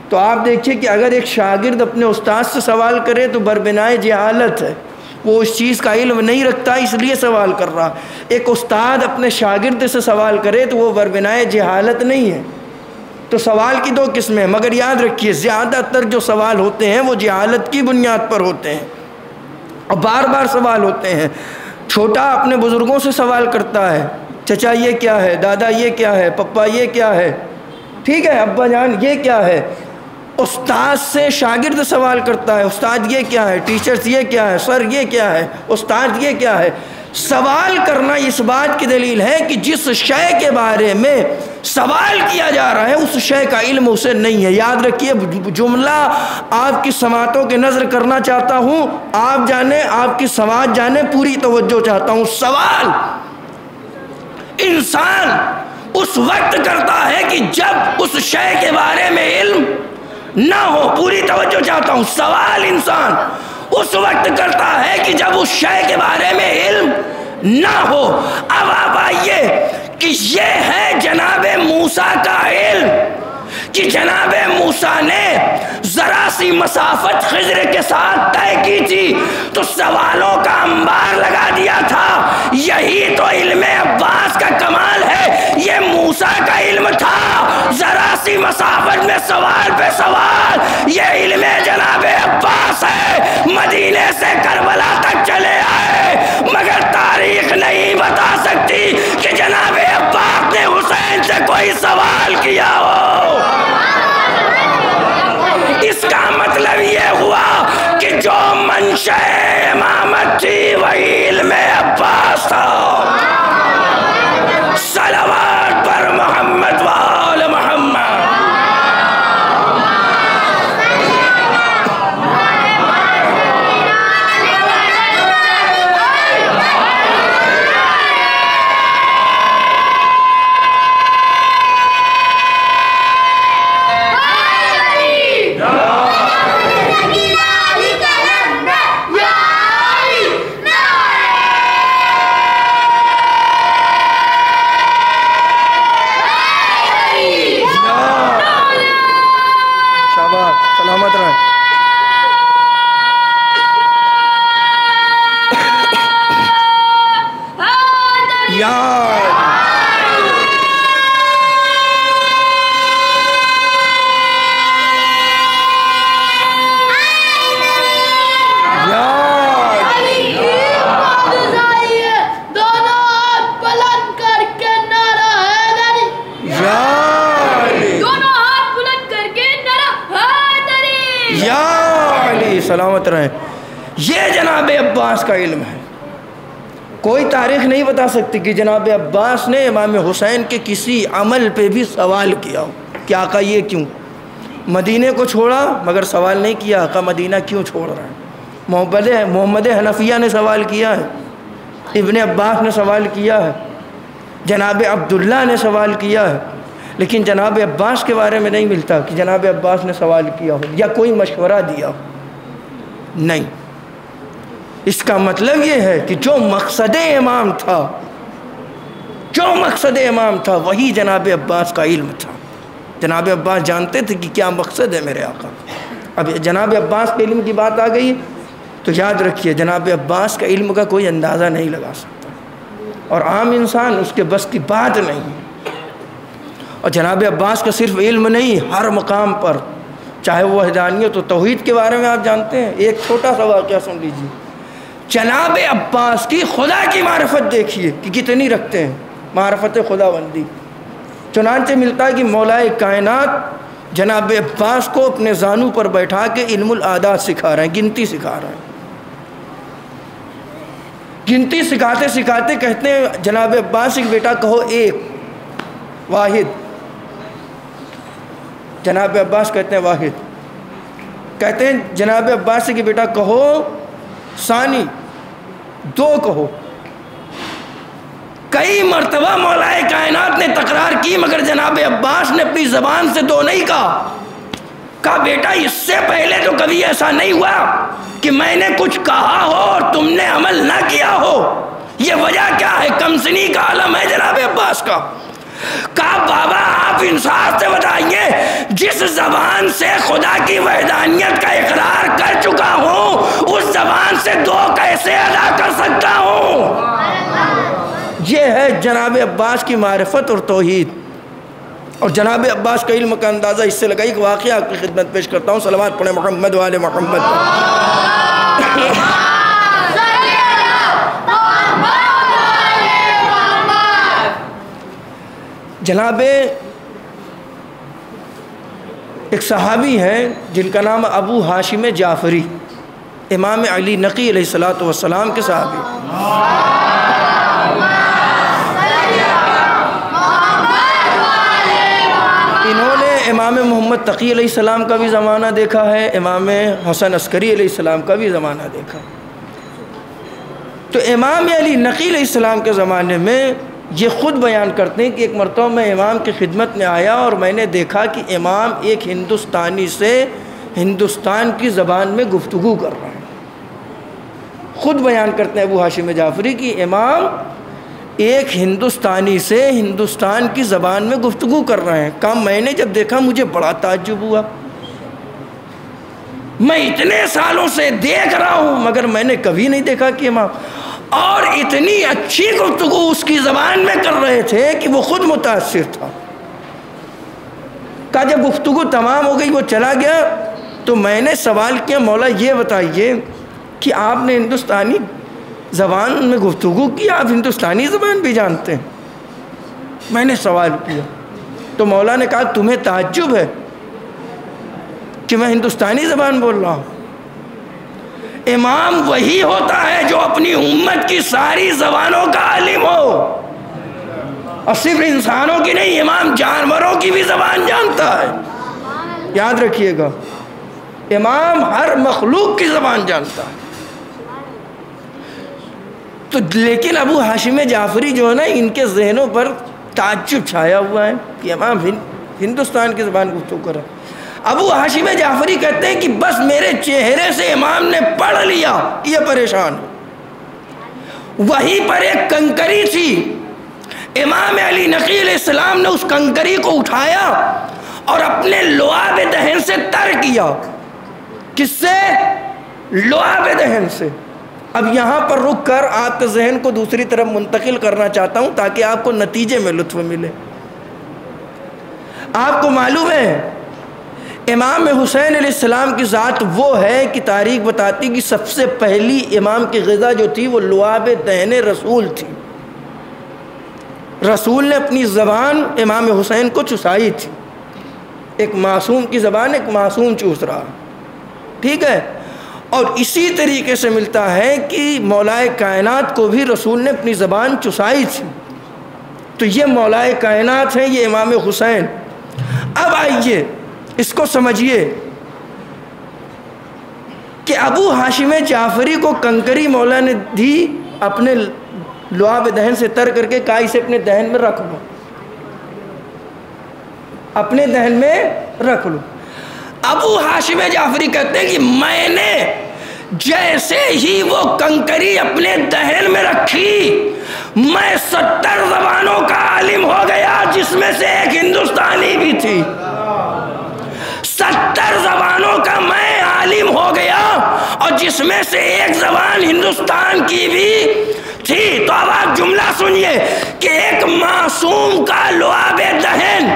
تو آپ دیکھیے کہ اگر ایک شاگرد اپنے استاد سے سوال کرے تو بربنائے جہالت ہے، وہ اس چیز کا علم نہیں رکھتا اس لیے سوال کر رہا۔ ایک استاد اپنے شاگرد سے سوال کرے تو وہ بربنائے جہالت نہیں ہے۔ تو سوال کی دو قسمیں ہیں، مگر یاد رکھیے زیادہ تر جو سوال ہوتے ہیں وہ جہالت کی بنیاد پر ہوتے ہیں، اور بار بار سوال ہوتے ہیں۔ چھوٹا اپنے بزرگوں سے سوال کرتا ہے، چچا یہ کیا ہے، دادا یہ کیا ہے، پپا یہ کیا ہے، ٹھیک ہے، ابا جان یہ کیا ہے۔ استاد سے شاگرد سوال کرتا ہے، استاد یہ کیا ہے، ٹیچرز یہ کیا ہے، سر یہ کیا ہے، استاد یہ کیا ہے۔ سوال کرنا اس بات کی دلیل ہے کہ جس شے کے بارے میں سوال کیا جا رہا ہے اس شے کا علم اسے نہیں ہے۔ یاد رکھیے، جملہ آپ کی سماعتوں کے نظر کرنا چاہتا ہوں، آپ جانیں، آپ کی سماعت جانیں، پوری توجہ چاہتا ہوں۔ سوال انسان اس وقت کرتا ہے کہ جب اس شے کے بارے میں علم نہ ہو، پوری توجہ چاہتا ہوں۔ سوال انسان اس وقت کرتا ہے کہ جب اس شے کے بارے میں علم نہ ہو۔ اب آپ آئیے کہ یہ ہے جناب موسیٰ کا علم کہ جناب موسیٰ نے ذرا سی مسافت خضر کے ساتھ طے کی تھی تو سوالوں کا انبار لگا دیا تھا۔ یہی تو علم عباس کا کمال ہے، یہ موسیٰ کا علم تھا، ذرا سی مسافت میں سوال پہ سوال۔ یہ علم جناب عباس ہے، مدینے سے کربلا تک چلے آئے، مگر تاریخ نہیں بتا سکتی کہ جناب عباس نے حسین سے کوئی سوال کیا ہو۔ اس کا مطلب یہ ہوا کہ جو منشأ امامت تھی وہی علم عباس تھا۔ صلوات پر محمد وآل محمد۔ سلامت رہیں۔ سلامت رہیں۔ یہ جناب عباس کا علم ہے۔ کوئی تاریخ نہیں بتا سکتی کہ جناب عباس نے امام حسین کے کسی عمل پہ بھی سوال کیا ہو کہ آقا یہ کیوں، مدینے کو چھوڑا مگر سوال نہیں کیا آقا مدینہ کیوں چھوڑ رہا ہے۔ محمد حنفیہ نے سوال کیا ہے، ابن عباس نے سوال کیا ہے، جناب عبداللہ نے سوال کیا ہے، لیکن جناب عباس کے بارے میں نہیں ملتا کہ جناب عباس نے سوال کیا ہو یا کوئی مشورہ دیا ہو، نہیں۔ اس کا مطلب یہ ہے کہ جو مقصد امام تھا، جو مقصد امام تھا وہی جناب عباس کا علم تھا۔ جناب عباس جانتے تھے کہ کیا مقصد ہے میرے آقا۔ اب جناب عباس کے علم کی بات آ گئی تو یاد رکھیے جناب عباس کا علم کا کوئی اندازہ نہیں لگا سکتا، اور عام انسان اس کے بس کی بات نہیں۔ اور جناب عباس کا صرف علم نہیں، ہر مقام پر، چاہے وہ وحدانیت و توحید کے بارے میں آپ جانتے ہیں۔ ایک چھوٹا سا واقعہ سن لیجیے، جناب عباس کی خدا کی معرفت دیکھیے کہ کتنی رکھتے ہیں، معرفت خدا بندی۔ چنانچہ ملتا ہے کہ مولا کائنات جناب عباس کو اپنے زانو پر بیٹھا کے علم العادات سکھا رہے ہیں، گنتی سکھا رہے ہیں۔ گنتی سکھاتے سکھاتے کہتے ہیں جناب عباس کہ بیٹا کہو ایک، واحد۔ جناب عباس کہتے ہیں واحد۔ کہتے ہیں جناب عباس سے کہ بیٹا کہو ثانی، 2 کہو۔ کئی مرتبہ مولا کائنات نے تکرار کی مگر جناب عباس نے اپنی زبان سے 2 نہیں کہا بیٹا اس سے پہلے تو کبھی ایسا نہیں ہوا کہ میں نے کچھ کہا ہو اور تم نے عمل نہ کیا ہو، یہ وجہ کیا ہے؟ کم سنی کا عالم ہے جناب عباس کا۔ کہا بابا آپ انصاف سے بتائیے، جس زبان سے خدا کی وحدانیت کا اقرار کر چکا ہوں اس زبان سے 2 کیسے ادا کر سکتا ہوں؟ یہ ہے جناب عباس کی معرفت اور توحید۔ اور جناب عباس کا علم کا اندازہ اس سے لگا ایک واقعہ آپ کی خدمت پیش کرتا ہوں، صلوات پڑھیں محمد و آل محمد۔ جناب ایک صحابی ہیں جن کا نام ابو ہاشم جعفری، امام علی نقی علیہ السلام کے صحابی۔ انہوں نے امام محمد تقی علیہ السلام کا بھی زمانہ دیکھا ہے، امام حسن عسکری علیہ السلام کا بھی زمانہ دیکھا۔ تو امام علی نقی علیہ السلام کے زمانے میں یہ خود بیان کرتے ہیں کہ ایک مرتبہ میں امام کی خدمت میں آیا اور میں نے دیکھا کہ امام ایک ہندوستانی سے ہندوستان کی زبان میں گفتگو کر رہے ہیں۔ خود بیان کرتے ہیں ابو ہاشم جعفری کہ امام ایک ہندوستانی سے ہندوستان کی زبان میں گفتگو کر رہے ہیں۔ کہا میں نے جب دیکھا مجھے بڑا تعجب ہوا، میں اتنے سالوں سے دیکھ رہا ہوں مگر میں نے کبھی نہیں دیکھا کہ امام اور اتنی اچھی گفتگو اس کی زبان میں کر رہے تھے کہ وہ خود متاثر تھا۔ کہا جب گفتگو تمام ہو گئی وہ چلا گیا تو میں نے سوال کیا مولا یہ بتائیے کہ آپ نے ہندوستانی زبان میں گفتگو کی، آپ ہندوستانی زبان بھی جانتے ہیں؟ میں نے سوال کیا تو مولا نے کہا تمہیں تعجب ہے کہ میں ہندوستانی زبان بول رہا ہوں؟ امام وہی ہوتا ہے جو اپنی امت کی ساری زبانوں کا عالم ہو، اور صرف انسانوں کی نہیں، امام جانوروں کی بھی زبان جانتا ہے۔ یاد رکھیے گا امام ہر مخلوق کی زبان جانتا ہے۔ تو لیکن ابو ہاشم جعفری جو ہے نا ان کے ذہنوں پر تعجب چھایا ہوا ہے کہ امام ہندوستان کی زبان گفتگو کر رہا ہے۔ ابو ہاشم جعفری کہتے ہیں کہ بس میرے چہرے سے امام نے پڑھ لیا کہ یہ پریشان ہے۔ وہیں پر ایک کنکری تھی، امام علی نقی علیہ السلام نے اس کنکری کو اٹھایا اور اپنے لعاب دہن سے تر کیا۔ کس سے؟ لعاب دہن سے۔ اب یہاں پر رک کر آپ کے ذہن کو دوسری طرف منتقل کرنا چاہتا ہوں تاکہ آپ کو نتیجے میں لطف ملے۔ آپ کو معلوم ہے امام حسین علیہ السلام کی ذات وہ ہے کہ تاریخ بتاتی کہ سب سے پہلی امام کی غذا جو تھی وہ لعاب دہن رسول تھی۔ رسول نے اپنی زبان امام حسین کو چسائی تھی۔ ایک معصوم کی زبان ایک معصوم چوس رہا، ٹھیک ہے؟ اور اسی طریقے سے ملتا ہے کہ مولا کائنات کو بھی رسول نے اپنی زبان چسائی تھی۔ تو یہ مولا کائنات ہیں، یہ امام حسین۔ اب آئیے اس کو سمجھیے کہ ابو ہاشم جعفری کو کنکری مولا نے دی، اپنے لعاب دہن سے تر کر کے کہا اسے اپنے دہن میں رکھ لو، اپنے دہن میں رکھ لو۔ ابو ہاشم جعفری کہتے ہیں کہ میں نے جیسے ہی وہ کنکری اپنے دہن میں رکھی میں 70 زبانوں کا عالم ہو گیا، جس میں سے ایک ہندوستانی بھی تھی۔ 70 زبانوں کا میں عالم ہو گیا اور جس میں سے ایک زبان ہندوستان کی بھی تھی۔ تو اب آپ جملہ سنیے کہ ایک معصوم کا لعاب دہن،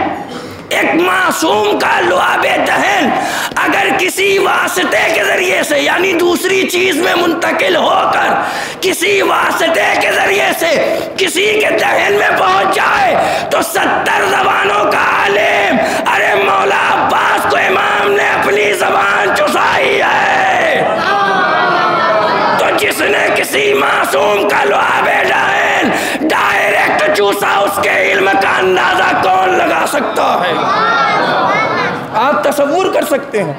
ایک معصوم کا لعاب دہن اگر کسی واسطے کے ذریعے سے یعنی دوسری چیز میں منتقل ہو کر کسی واسطے کے ذریعے سے کسی کے دہن میں پہنچ جائے تو 70 زبانوں کا عالم، ارے مولا عباس کو امام نے اپنی زبان چسائی ہے۔ تو جس نے کسی معصوم کا لعاب دہن ڈائریکٹ چوسا اس کے علم کا اندازہ کون لگا سکتا ہے؟ آپ تصور کر سکتے ہیں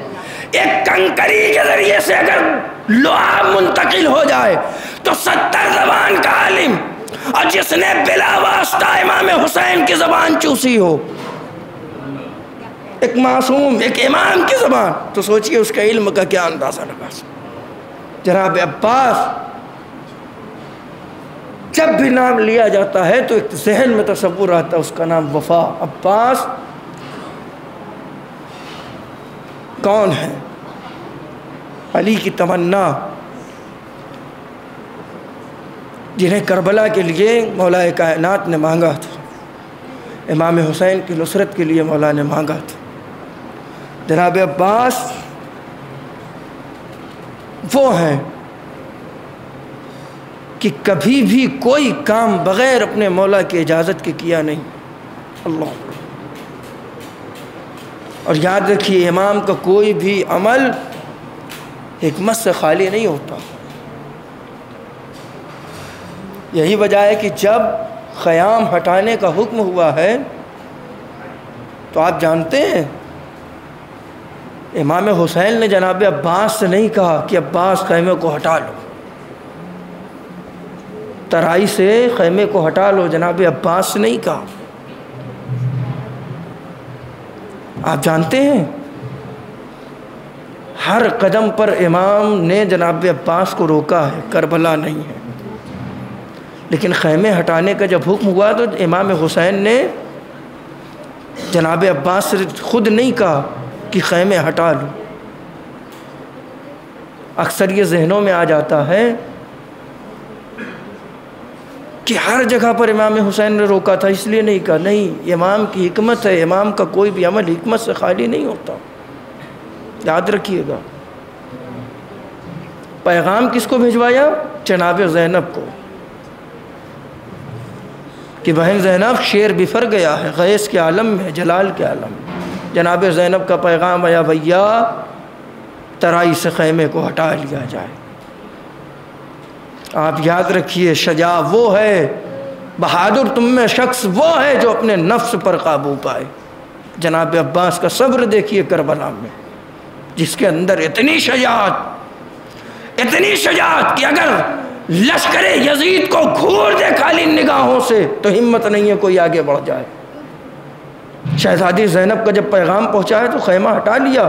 ایک کنکری کے ذریعے سے اگر لعاب منتقل ہو جائے تو 70 زبان کا عالم، اور جس نے بلا واسطہ امام حسین کی زبان چوسی ہو، ایک معصوم، ایک امام کی زبان، تو سوچئے اس کا علم کا کیا اندازہ لگا سکتے۔ جناب عباس جب بھی نام لیا جاتا ہے تو ایک ذہن میں تصور آتا ہے اس کا نام وفا۔ عباس کون ہے؟ علی کی تمنا، جنہیں کربلا کے لیے مولا کائنات نے مانگا تھا، امام حسین کی نصرت کے لیے مولا نے مانگا تھا۔ جناب عباس وہ ہیں کہ کبھی بھی کوئی کام بغیر اپنے مولا کی اجازت کے کیا نہیں۔ اللہ، اور یاد رکھیے امام کا کوئی بھی عمل حکمت سے خالی نہیں ہوتا۔ یہی وجہ ہے کہ جب خیام ہٹانے کا حکم ہوا ہے تو آپ جانتے ہیں امام حسین نے جناب عباس سے نہیں کہا کہ عباس خیمے کو ہٹا لو، ترائی سے خیمے کو ہٹا لو، جناب عباس سے نہیں کہا۔ آپ جانتے ہیں ہر قدم پر امام نے جناب عباس کو روکا ہے، کربلا نہیں ہے، لیکن خیمے ہٹانے کا جب حکم ہوا تو امام حسین نے جناب عباس سے خود نہیں کہا کہ خیمے ہٹا لو۔ اکثر یہ ذہنوں میں آ جاتا ہے کہ ہر جگہ پر امام حسین نے روکا تھا اس لیے نہیں کہا، نہیں، امام کی حکمت ہے، امام کا کوئی بھی عمل حکمت سے خالی نہیں ہوتا، یاد رکھیے گا۔ پیغام کس کو بھجوایا؟ جناب زینب کو، کہ بہن زینب شیر بفر گیا ہے، غیث کے عالم میں، جلال کے عالم میں۔ جناب زینب کا پیغام آیا، بھیا ترائی سے خیمے کو ہٹا لیا جائے۔ آپ یاد رکھیے شجاع وہ ہے، بہادر تم میں شخص وہ ہے جو اپنے نفس پر قابو پائے۔ جناب عباس کا صبر دیکھیے کربلا میں، جس کے اندر اتنی شجاعت کہ اگر لشکر یزید کو گھور دے خالی نگاہوں سے تو ہمت نہیں ہے کوئی آگے بڑھ جائے۔ شہزادی زینب کا جب پیغام پہنچا ہے تو خیمہ ہٹا لیا۔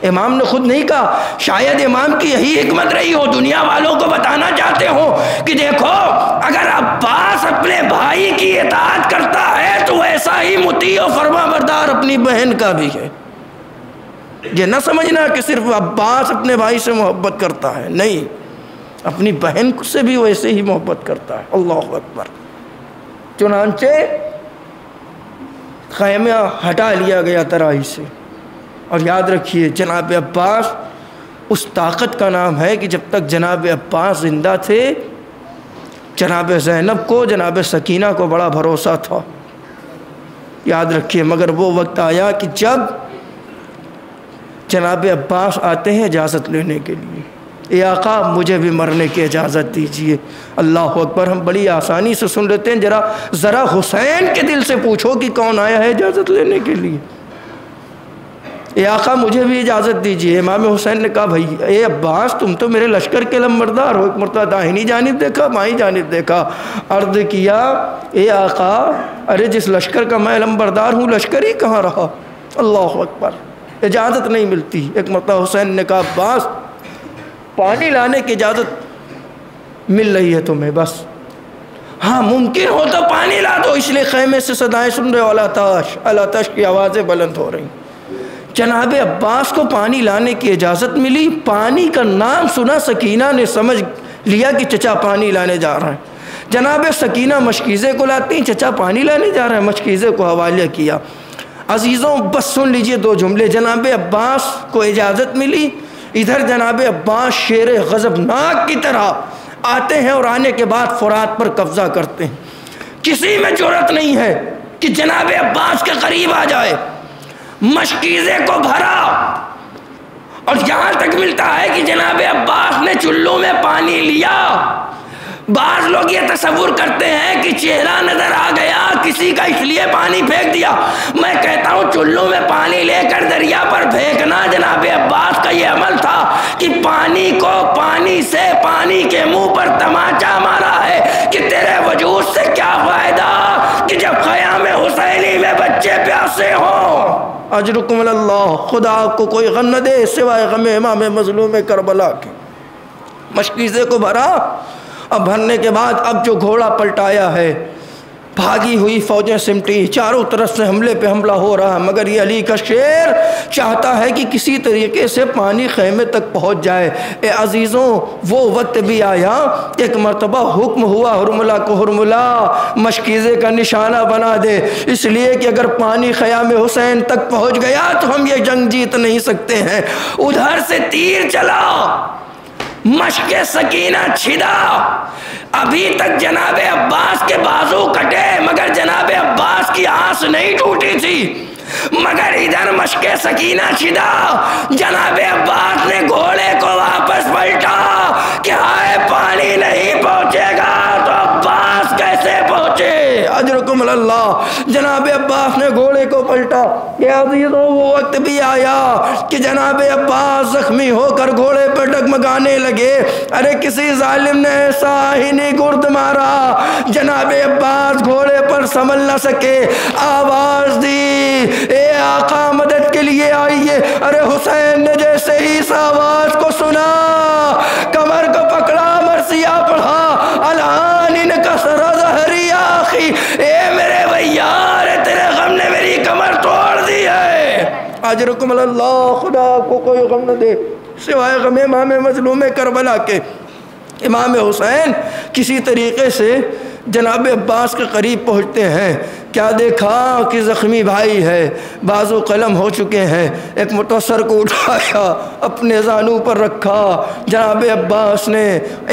امام نے خود نہیں کہا، شاید امام کی یہی حکمت رہی ہو، دنیا والوں کو بتانا چاہتے ہو کہ دیکھو اگر عباس اپنے بھائی کی اطاعت کرتا ہے تو ایسا ہی مطیع و فرما بردار اپنی بہن کا بھی ہے۔ یہ نہ سمجھنا کہ صرف عباس اپنے بھائی سے محبت کرتا ہے، نہیں، اپنی بہن سے بھی ویسے ہی محبت کرتا ہے۔ اللہ اکبر۔ چنانچہ خیمہ ہٹا لیا گیا ترائی سے۔ اور یاد رکھیے جناب عباس اس طاقت کا نام ہے کہ جب تک جناب عباس زندہ تھے جناب زینب کو، جناب سکینہ کو بڑا بھروسہ تھا، یاد رکھیے۔ مگر وہ وقت آیا کہ جب جناب عباس آتے ہیں اجازت لینے کے لیے، اے آقا مجھے بھی مرنے کی اجازت دیجیے۔ اللہ اکبر، ہم بڑی آسانی سے سن لیتے ہیں، ذرا حسین کے دل سے پوچھو کہ کون آیا ہے اجازت لینے کے لیے۔ اے آقا مجھے بھی اجازت دیجیے۔ امام حسین نے کہا، بھائی اے عباس تم تو میرے لشکر کے لمبردار ہو۔ ایک مرتبہ داہنی جانب دیکھا، بائیں جانب دیکھا، عرض کیا اے آقا ارے جس لشکر کا میں لمبردار ہوں لشکر ہی کہاں رہا۔ اللہ اکبر، اجازت نہیں ملتی۔ ایک مرتبہ حسین نے کہا، عباس پانی لانے کی اجازت مل رہی ہے تمہیں، بس ہاں ممکن ہو تو پانی لا دو، اس لیے خیمے سے صدائیں سن رہے ہو، الاتش الاتش کی آوازیں بلند ہو رہی۔ جناب عباس کو پانی لانے کی اجازت ملی۔ پانی کا نام سنا سکینہ نے سمجھ لیا کہ چچا پانی لانے جا رہا ہے۔ جناب سکینہ مشکیزے کو لاتی، چچا پانی لانے جا رہا ہے، مشکیزے کو حوالے کیا۔ عزیزوں بس سن لیجئے دو جملے۔ جناب عباس کو اجازت ملی، ادھر جناب عباس شیر غضبناک کی طرح آتے ہیں اور آنے کے بعد فرات پر قبضہ کرتے ہیں۔ کسی میں جرأت نہیں ہے کہ جناب عباس کے قریب آ جائے۔ مشکیزے کو بھرا اور یہاں تک ملتا ہے کہ جناب عباس نے چلو میں پانی لیا، بعض لوگ یہ تصور کرتے ہیں کہ چہرہ نظر آ گیا کسی کا اس لیے پانی پھینک دیا. میں کہتا ہوں چلو میں پانی لے کر دریا پر پھینکنا جناب عباس کا یہ عمل تھا کہ پانی کو پانی سے پانی کے منہ پر تماچا مارا ہے کہ تیرے وجود سے کیا فائدہ کہ جب خیام حسینی میں بچے پیاسے ہوں. اجرکم اللہ. خدا آپ کو کوئی غم نہ دے سوائے غم امام مظلوم کربلا کے. مشکیزے کو بھرا. اب بھرنے کے بعد اب جو گھوڑا پلٹایا ہے بھاگی ہوئی فوجیں سمٹی چاروں طرف سے حملے پہ حملہ ہو رہا مگر یہ علی کا شیر چاہتا ہے کہ کسی طریقے سے پانی خیمے تک پہنچ جائے. اے عزیزوں وہ وقت بھی آیا ایک مرتبہ حکم ہوا حرملہ کو حرملہ مشکیزے کا نشانہ بنا دے اس لیے کہ اگر پانی خیام حسین تک پہنچ گیا تو ہم یہ جنگ جیت نہیں سکتے ہیں. ادھر سے تیر چلا مشق سکینہ چھدا. ابھی تک جناب عباس کے بازو کٹے مگر جناب عباس کی آس نہیں ٹوٹی تھی. مگر ادھر مشق سکینہ چھدا جناب عباس نے گھوڑے کو واپس پلٹا کہ ہائے پانی نہیں پہنچے گا تو عباس کیسے پہنچے. اجرکم اللہ. جناب عباس نے گھوڑے کو پلٹا. کہ عزیزوں وہ وقت بھی آیا کہ جناب عباس زخمی ہو کر گھوڑے پر ڈگمگانے لگے. ارے کسی ظالم نے ایسا ہی نہیں گرد مارا جناب عباس گھوڑے پر سنبھل نہ سکے. آواز دی اے آقا مدد کے لیے آئیے. ارے حسین نے جیسے ہی اس آواز کو سنا کمر کو پکڑا مرثیہ پڑھا الان ان کا ظہری آخی. اے میرے بھیا ارے تیرے غم نے میری کمر توڑ دی ہے. اجرکم اللہ. خدا کو کوئی غم نہ دے سوائے غم امام مظلوم کربلا کے. امام حسین کسی طریقے سے جناب عباس کے قریب پہنچتے ہیں. کیا دیکھا کہ زخمی بھائی ہے بازو قلم ہو چکے ہیں. ایک متصر کو اٹھایا اپنے زانو پر رکھا. جناب عباس نے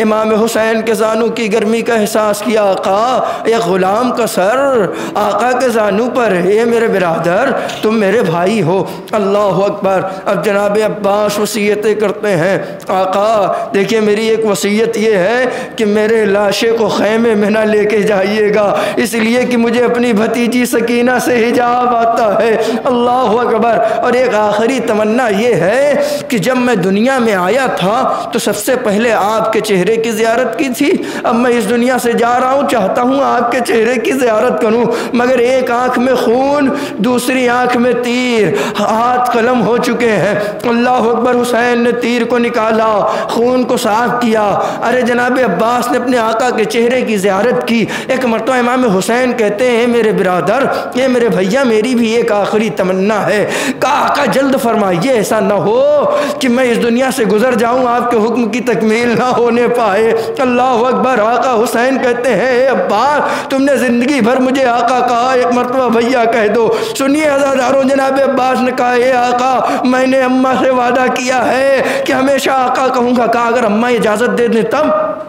امام حسین کے زانو کی گرمی کا احساس کیا. آقا ایک غلام کا سر آقا کے زانو پر. اے میرے برادر تم میرے بھائی ہو. اللہ اکبر. اب جناب عباس وصیتیں کرتے ہیں. آقا دیکھیے میری ایک وصیت یہ ہے کہ میرے لاشے کو خیمے میں نہ لے کے جائیے گا اس لیے کہ مجھے اپنی بھتیجی سکینہ سے حجاب آتا ہے. اللہ اکبر. اور ایک آخری تمنا یہ ہے کہ جب میں دنیا میں آیا تھا تو سب سے پہلے آپ کے چہرے کی زیارت کی تھی. اب میں اس دنیا سے جا رہا ہوں چاہتا ہوں آپ کے چہرے کی زیارت کروں مگر ایک آنکھ میں خون دوسری آنکھ میں تیر ہاتھ قلم ہو چکے ہیں. اللہ اکبر. حسین نے تیر کو نکالا خون کو صاف کیا. ارے جناب عباس نے اپنے آقا کے چہرے کی زیارت کی. ایک مرتبہ امام حسین کہتے ہیں میرے برادر یہ میرے بھیا میری بھی ایک آخری تمنا ہے. کہا آقا جلد فرمائیے ایسا نہ ہو کہ میں اس دنیا سے گزر جاؤں آپ کے حکم کی تکمیل نہ ہونے پائے. اللہ اکبر. آقا حسین کہتے ہیں اے عباس تم نے زندگی بھر مجھے آقا کہا ایک مرتبہ بھیا کہہ دو. سنیے عزاداروں جناب عباس نے کہا اے آقا میں نے اماں سے وعدہ کیا ہے کہ ہمیشہ آقا کہوں گا. کہا اگر اماں اجازت دے دیں تب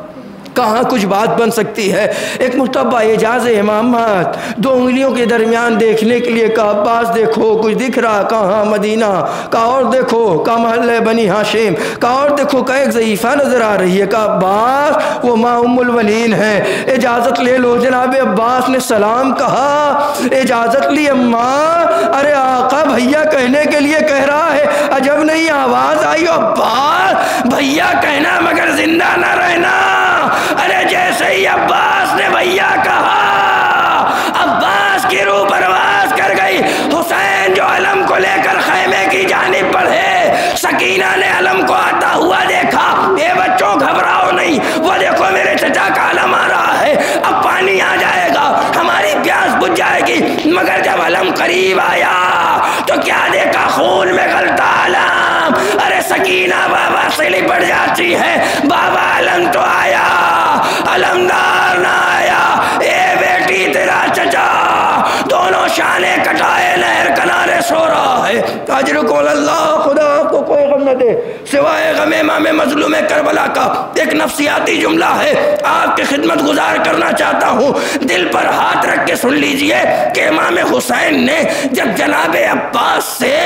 کہاں کچھ بات بن سکتی ہے. ایک مرتبہ اعجاز امامت دو انگلیوں کے درمیان دیکھنے کے لیے کہا عباس دیکھو کچھ دکھ رہا. کہاں مدینہ. کہا اور دیکھو. کہا محلہ بنی ہاشم. کہا اور دیکھو. کہا ایک ضعیفہ نظر آ رہی ہے. کہا عباس وہ ماں ام الولین ہے اجازت لے لو. جناب عباس نے سلام کہا اجازت لی اماں. ارے آقا بھیا کہنے کے لیے کہہ رہا ہے عجب نہیں آواز آئی عباس بھیا کہنا مگر زندہ نہ رہنا. ارے جیسے ہی عباس نے بھیا کہا عباس کی روح پرواز کر گئی. حسین جو علم کو لے کر خیمے کی جانب بڑھے سکینہ نے علم کو آتا ہوا دیکھا. اے بچوں گھبراؤ نہیں وہ دیکھو میرے چچا کا علم آ رہا ہے اب پانی آ جائے گا ہماری پیاس بجھ جائے گی. مگر جب علم قریب آیا تو کیا دیکھا خون میں غلطہ علم. ارے سکینہ بابا سے لپٹ جاتی ہے. بابا علم تو آیا علمدار نہ آیا. اے بیٹی تیرا چچا دونوں شانے کٹائے نہر کنارے سو رہا ہے. اجرکم اللہ. خدا آپ کو کوئی غم نہ دے سوائے غم امام مظلوم کربلا کا. ایک نفسیاتی جملہ ہے آپ کی خدمت گزار کرنا چاہتا ہوں. دل پر ہاتھ رکھ کے سن لیجئے کہ امام حسین نے جب جناب عباس سے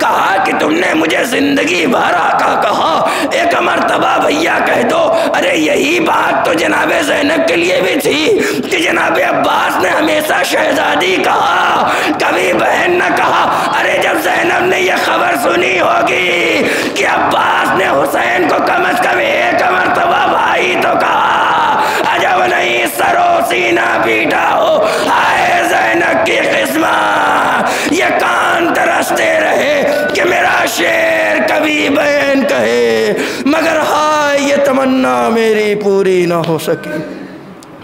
کہا کہ تم نے مجھے زندگی بھر آقا کہا ایک مرتبہ بھیا کہہ دو ارے یہی بات تو جناب زینب کے لیے بھی تھی کہ جناب عباس نے ہمیشہ شہزادی کہا، کبھی بہن نہ کہا۔ ارے جب زینب نے یہ خبر سنی ہوگی کہ عباس نے حسین کو کم از کم ایک مرتبہ بھائی تو کہا، عجب نہیں سرو سینہ پیٹا ہو، ہائے زینب کی قسمت، یہ کان ترستے رہے کہ میرا شیر کبھی بہن کہے، مگر ہائے یہ تمنا میری پوری نہ ہو سکی۔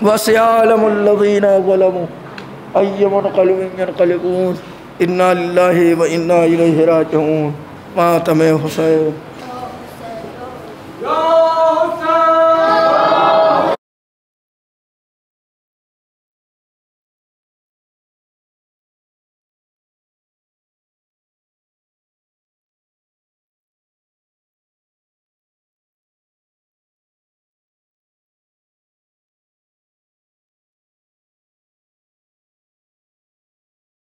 وَسَيَعْلَمُ الَّذِينَ ظَلَمُوا أَيَّ مُنْقَلِبٍ يَنْقَلِبُونَ اِنَّا لِلَّهِ وَإِنَّا إِلَيْهِ رَاجِعُونَ۔ ماتم حسین۔